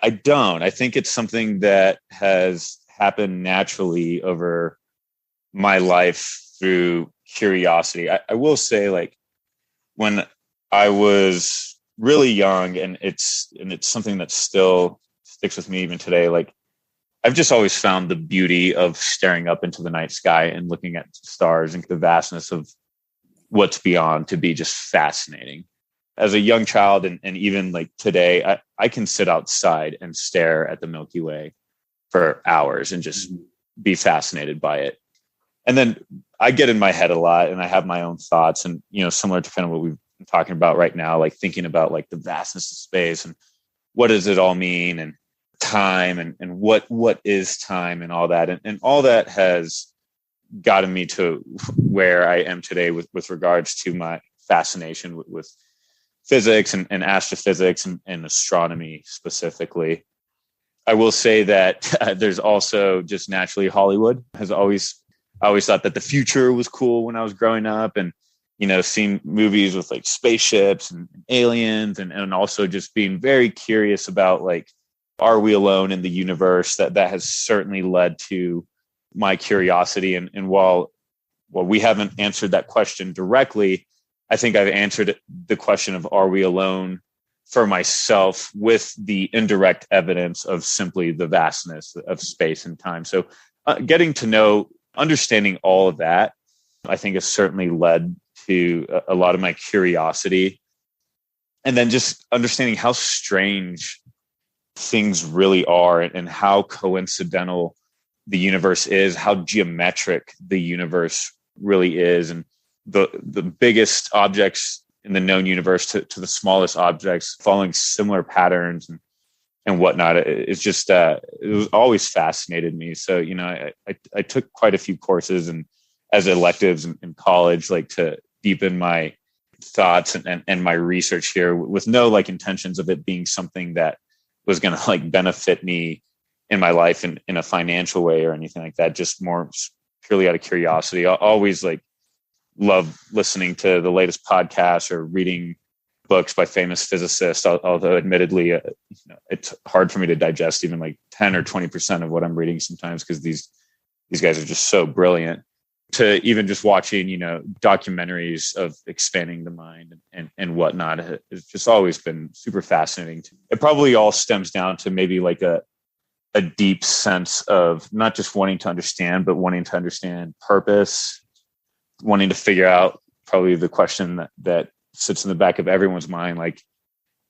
I don't. I think it's something that has happened naturally over my life through curiosity. I will say, like, when I was really young, and it's something that still sticks with me even today, like, I've just always found the beauty of staring up into the night sky and looking at stars and the vastness of what's beyond to be just fascinating. As a young child, and even like today, I can sit outside and stare at the Milky Way for hours and just be fascinated by it. And then I get in my head a lot and I have my own thoughts, and, similar to kind of what we've been talking about right now, like thinking about like the vastness of space and what does it all mean, and time and what is time and all that. And all that has gotten me to where I am today with regards to my fascination with physics and astrophysics and astronomy specifically. I will say that there's also just naturally Hollywood I always thought that the future was cool when I was growing up, and, seeing movies with like spaceships and aliens, and also just being very curious about like, are we alone in the universe? That has certainly led to my curiosity. And while well, we haven't answered that question directly. I think I've answered the question of, are we alone, for myself, with the indirect evidence of simply the vastness of space and time. So getting to know, understanding all of that, I think has certainly led to a lot of my curiosity. And then just understanding how strange things really are and how coincidental the universe is, how geometric the universe really is. And the biggest objects in the known universe to the smallest objects following similar patterns and whatnot. It's just, it was always fascinated me. So, you know, I took quite a few courses and as electives in college, like to deepen my thoughts and my research here with no like intentions of it being something that was going to like benefit me in my life in a financial way or anything like that. Just more purely out of curiosity. I always like love listening to the latest podcasts or reading books by famous physicists, although admittedly, it's hard for me to digest even like 10 or 20% of what I'm reading sometimes, because these guys are just so brilliant. To even just watching, you know, documentaries of expanding the mind and whatnot, it's just always been super fascinating. It probably all stems down to maybe like a deep sense of not just wanting to understand, but wanting to understand purpose, wanting to figure out probably the question that sits in the back of everyone's mind, like,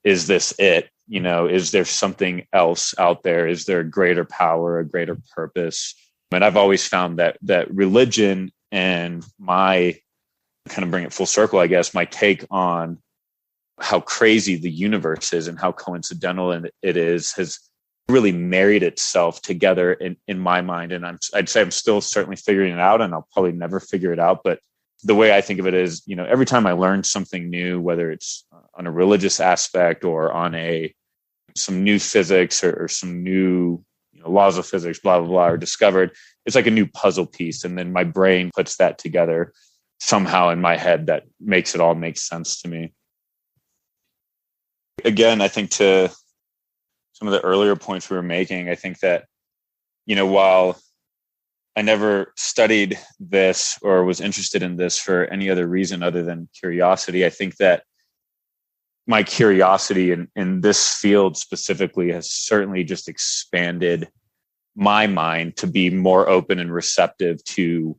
is this it? You know, is there something else out there? Is there a greater power, a greater purpose? And I've always found that religion and my kind of bring it full circle, I guess, my take on how crazy the universe is and how coincidental it is has really married itself together in my mind. And I'd say I'm still certainly figuring it out, and I'll probably never figure it out. But the way I think of it is, you know, every time I learn something new, whether it's on a religious aspect or on some new physics or some new, you know, laws of physics, blah, blah, blah, are discovered, it's like a new puzzle piece. And then my brain puts that together somehow in my head that makes it all make sense to me. Again, I think to some of the earlier points we were making, I think that, you know, while I never studied this or was interested in this for any other reason other than curiosity, I think that my curiosity in this field specifically has certainly just expanded my mind to be more open and receptive to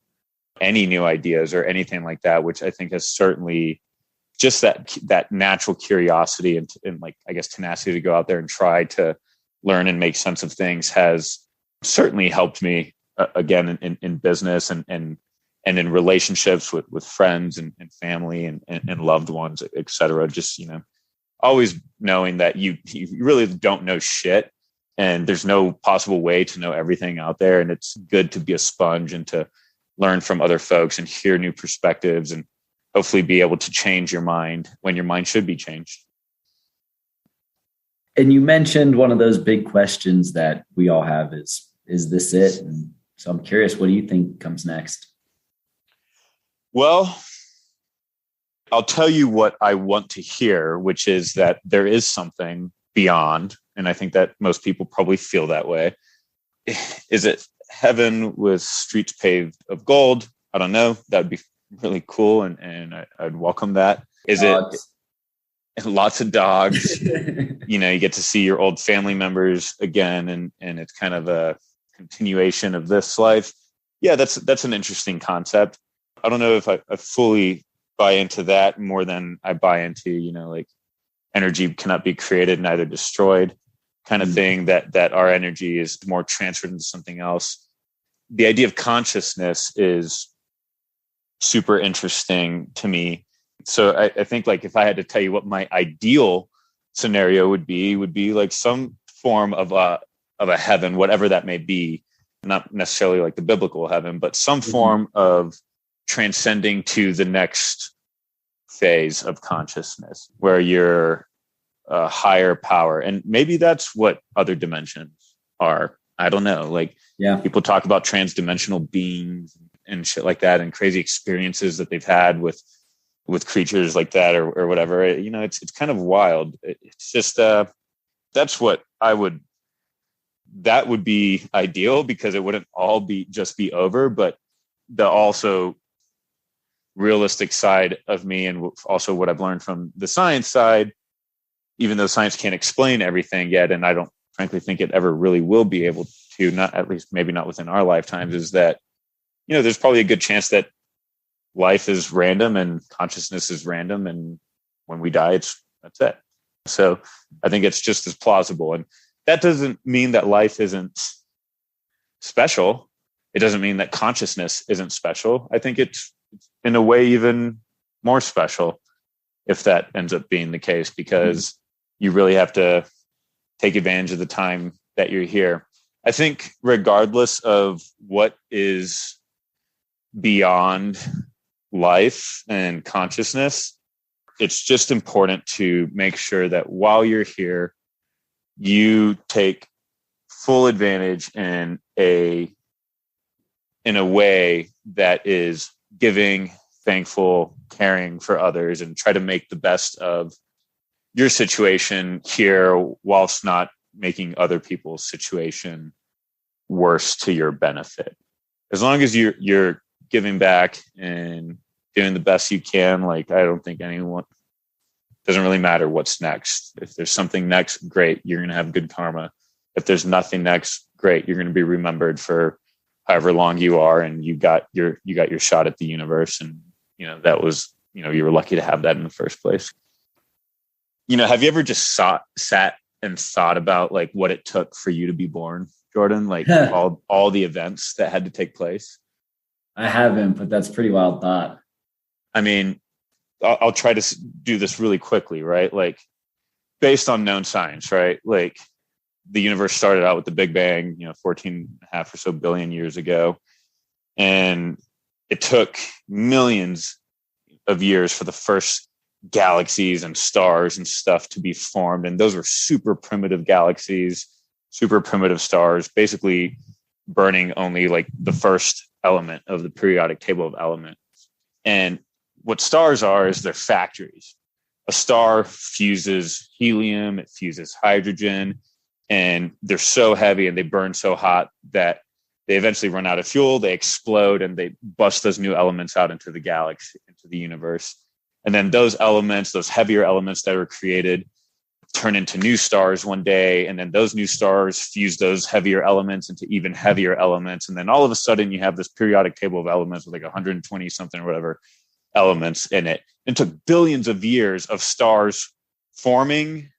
any new ideas or anything like that, which I think has certainly just that natural curiosity and like, I guess, tenacity to go out there and try to learn and make sense of things has certainly helped me again in business and in relationships with friends and family and loved ones, et cetera. Just, you know, always knowing that you really don't know shit and there's no possible way to know everything out there. And it's good to be a sponge and to learn from other folks and hear new perspectives and hopefully be able to change your mind when your mind should be changed. And you mentioned one of those big questions that we all have is this it? And so I'm curious, what do you think comes next? Well, I'll tell you what I want to hear, which is that there is something beyond. And I think that most people probably feel that way. Is it heaven with streets paved of gold? I don't know. That would be really cool. And I'd welcome that. Is dogs. It lots of dogs? You know, you get to see your old family members again. And it's kind of a continuation of this life. Yeah, that's an interesting concept. I don't know if I fully buy into that more than I buy into, you know, like energy cannot be created, neither destroyed kind of thing, that our energy is more transferred into something else. The idea of consciousness is super interesting to me. So I think like if I had to tell you what my ideal scenario would be like some form of a heaven, whatever that may be, not necessarily like the biblical heaven, but some form of transcending to the next phase of consciousness where you're a higher power. And maybe that's what other dimensions are. I don't know. Like, yeah, people talk about transdimensional beings and shit like that and crazy experiences that they've had with creatures like that or whatever. You know, it's kind of wild. It's just, that's what that would be ideal, because it wouldn't all be over, but also realistic side of me, and also what I've learned from the science side, even though science can't explain everything yet, and I don't frankly think it ever really will be able to, not at least maybe not within our lifetimes, is that, there's probably a good chance that life is random and consciousness is random, and when we die, that's it. So I think it's just as plausible. And that doesn't mean that life isn't special. It doesn't mean that consciousness isn't special. I think it's in a way even more special if that ends up being the case, because you really have to take advantage of the time that you're here. I think regardless of what is beyond life and consciousness, it's just important to make sure that while you're here, you take full advantage in a way that is giving, thankful, caring for others, and try to make the best of your situation here whilst not making other people's situation worse to your benefit. As long as you're giving back and doing the best you can, like, I don't think anyone, doesn't really matter what's next. If there's something next, great, you're going to have good karma. If there's nothing next, great, you're going to be remembered for however long you are, and you got your shot at the universe, and that was, you were lucky to have that in the first place. Have you ever just sat and thought about like what it took for you to be born, Jordan? Like all the events that had to take place? I haven't, but that's pretty wild thought. I mean, I'll try to do this really quickly, right? Like, based on known science, right? Like, the universe started out with the Big Bang, 14 and a half or so billion years ago. And it took millions of years for the first galaxies and stars and stuff to be formed. And those were super primitive galaxies, super primitive stars, basically burning only like the first element of the periodic table of elements. And what stars are is they're factories. A star fuses helium, it fuses hydrogen, and they're so heavy and they burn so hot that they eventually run out of fuel, they explode, and they bust those new elements out into the galaxy, into the universe. And then those elements, those heavier elements that were created, turn into new stars one day. And then those new stars fuse those heavier elements into even heavier elements. And then all of a sudden you have this periodic table of elements with like 120 something or whatever elements in it. It took billions of years of stars forming,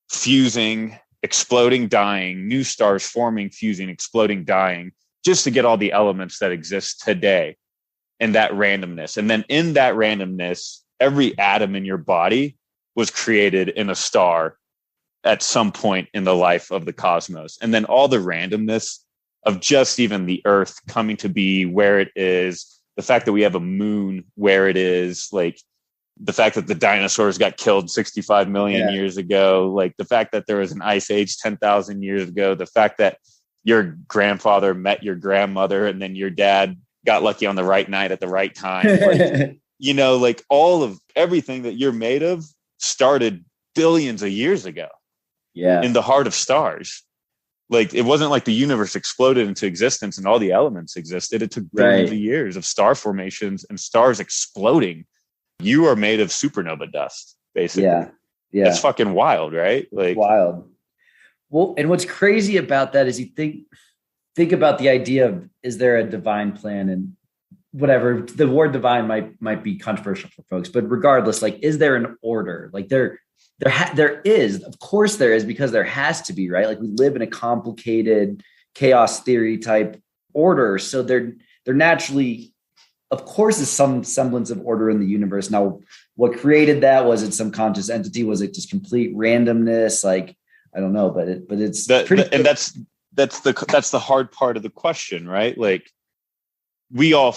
fusing, exploding, dying, new stars forming, fusing, exploding, dying, just to get all the elements that exist today, and that randomness. And then in that randomness, every atom in your body was created in a star at some point in the life of the cosmos. And then all the randomness of just even the Earth coming to be where it is, the fact that we have a moon where it is, like the fact that the dinosaurs got killed 65 million years ago, like the fact that there was an ice age 10,000 years ago, the fact that your grandfather met your grandmother and then your dad got lucky on the right night at the right time. Like, like all of everything that you're made of started billions of years ago. Yeah. In the heart of stars. Like, it wasn't like the universe exploded into existence and all the elements existed. It took billions of years of star formations and stars exploding. You are made of supernova dust, basically. Yeah. That's fucking wild, right? Like, wild. Well, and what's crazy about that is you think about the idea of, is there a divine plan? And whatever, the word divine might be controversial for folks, but regardless, like, is there an order? Like there is, of course there is, because there has to be, right? Like, we live in a complicated chaos theory type order. So there naturally, of course, is some semblance of order in the universe. Now, what created that? Was it some conscious entity? Was it just complete randomness? Like, I don't know, but it's pretty. And that's the hard part of the question, right? Like, we all,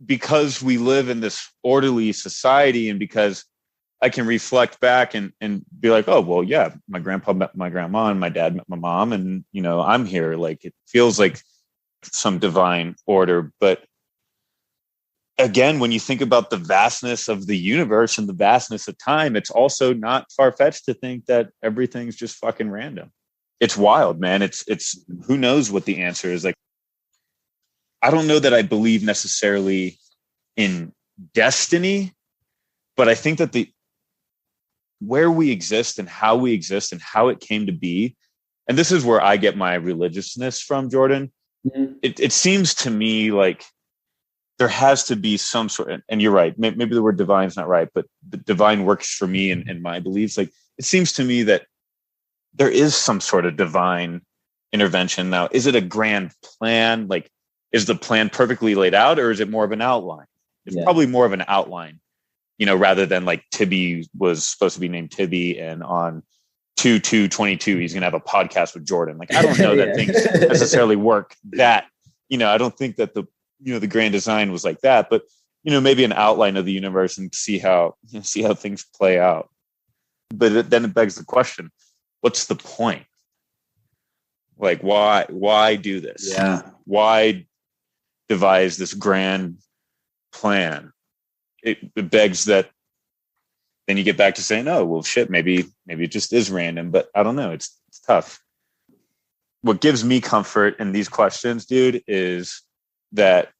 because we live in this orderly society, and because I can reflect back and be like, oh, well, yeah, my grandpa met my grandma and my dad met my mom, and I'm here. Like, it feels like some divine order. But again, when you think about the vastness of the universe and the vastness of time, it's also not far-fetched to think that everything's just fucking random. It's wild, man. It's who knows what the answer is. Like, I don't know that I believe necessarily in destiny, but I think that where we exist and how it came to be, and this is where I get my religiousness from, Jordan. Mm-hmm. It seems to me like there has to be some sort, and you're right, maybe the word divine is not right, but the divine works for me and my beliefs. Like, it seems to me that there is some sort of divine intervention. Now, is it a grand plan? Like, is the plan perfectly laid out, or is it more of an outline? It's probably more of an outline, rather than like Tiby was supposed to be named Tiby, and on 2/2/22 he's going to have a podcast with Jordan. Like, I don't know that things necessarily work that, I don't think that the grand design was like that, but maybe an outline of the universe and see how things play out. But then it begs the question, what's the point? Like, why do this? Yeah. Why devise this grand plan? It begs that then you get back to saying, oh, well, shit, maybe it just is random, but I don't know. It's tough. What gives me comfort in these questions, dude, is that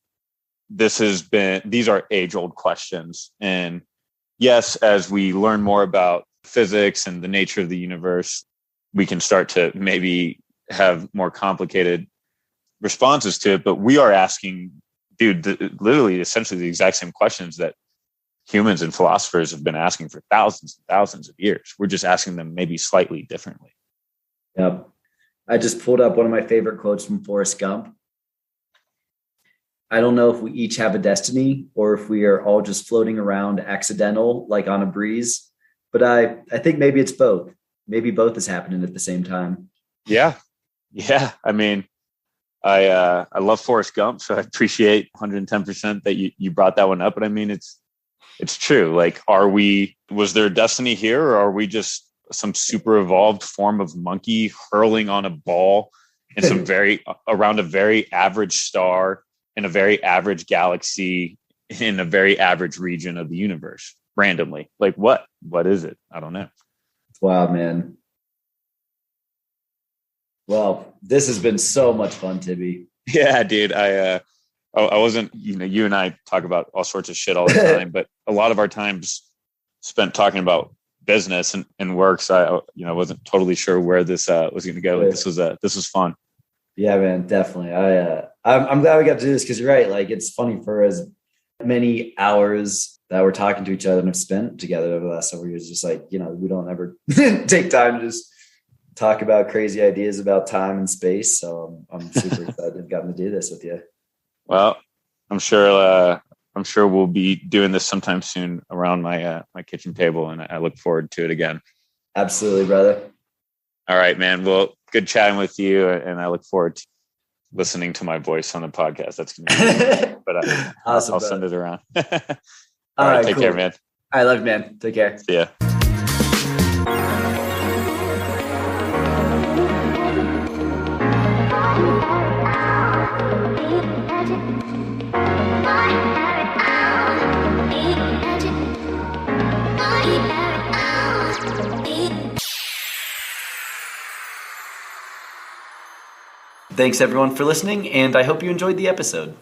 these are age-old questions. And yes, as we learn more about physics and the nature of the universe, we can start to maybe have more complicated responses to it. But we are asking, dude, literally essentially the exact same questions that humans and philosophers have been asking for thousands and thousands of years. We're just asking them maybe slightly differently. Yep. I just pulled up one of my favorite quotes from Forrest Gump. I don't know if we each have a destiny or if we are all just floating around accidental, like on a breeze. But I think maybe it's both. Maybe both is happening at the same time. Yeah. Yeah. I mean, I love Forrest Gump, so I appreciate 110% that you brought that one up. But I mean, it's true. Like, was there destiny here, or are we just some super evolved form of monkey hurling on a ball in around a very average star in a very average galaxy in a very average region of the universe randomly? Like, what is it? I don't know. Wow, man. Well, this has been so much fun, Tiby. Yeah, dude. I wasn't, you and I talk about all sorts of shit all the time, but a lot of our time's spent talking about business and work. So I wasn't totally sure where this was going to go. But this was fun. Yeah, man, definitely. I'm glad we got to do this because you're right. Like, it's funny, for as many hours that we're talking to each other and have spent together over the last several years, just like, we don't ever take time to just talk about crazy ideas about time and space. So I'm super excited I've gotten to do this with you. Well, I'm sure we'll be doing this sometime soon around my kitchen table, and I look forward to it again. Absolutely, brother. All right, man. Well, good chatting with you, and I look forward to listening to my voice on the podcast. That's going to be but awesome, I'll send it around. All right, take cool. care, man. I love you, man. Take care. See ya. Thanks everyone for listening, and I hope you enjoyed the episode.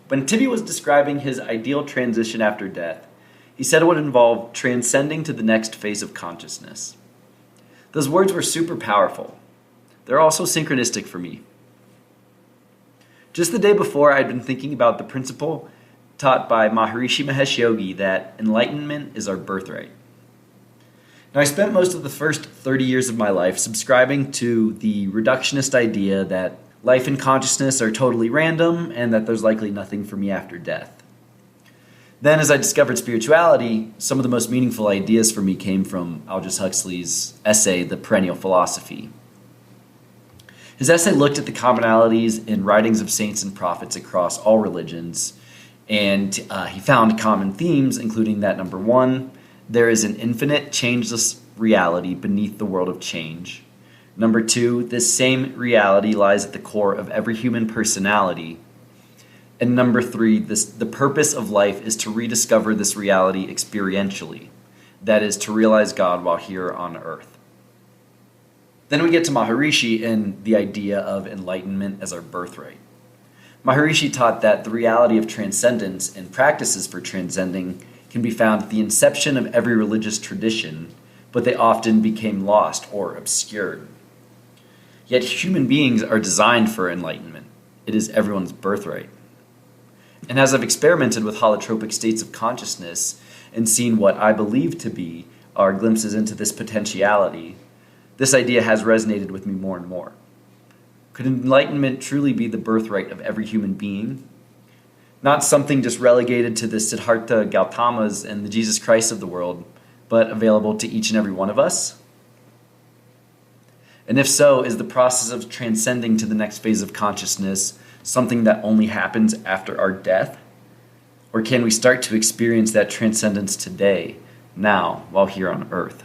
When Tiby was describing his ideal transition after death, he said it would involve transcending to the next phase of consciousness. Those words were super powerful. They're also synchronistic for me. Just the day before, I'd been thinking about the principle taught by Maharishi Mahesh Yogi that enlightenment is our birthright. Now, I spent most of the first 30 years of my life subscribing to the reductionist idea that life and consciousness are totally random and that there's likely nothing for me after death. Then, as I discovered spirituality, some of the most meaningful ideas for me came from Aldous Huxley's essay, The Perennial Philosophy. His essay looked at the commonalities in writings of saints and prophets across all religions, and he found common themes, including that, number one, there is an infinite, changeless reality beneath the world of change. Number two, this same reality lies at the core of every human personality. And number three, the purpose of life is to rediscover this reality experientially. That is, to realize God while here on earth. Then we get to Maharishi and the idea of enlightenment as our birthright. Maharishi taught that the reality of transcendence and practices for transcending can be found at the inception of every religious tradition, but they often became lost or obscured. Yet human beings are designed for enlightenment. It is everyone's birthright. And as I've experimented with holotropic states of consciousness and seen what I believe to be our glimpses into this potentiality, this idea has resonated with me more and more. Could enlightenment truly be the birthright of every human being? Not something just relegated to the Siddhartha Gautamas and the Jesus Christ of the world, but available to each and every one of us? And if so, is the process of transcending to the next phase of consciousness something that only happens after our death? Or can we start to experience that transcendence today, now, while here on Earth?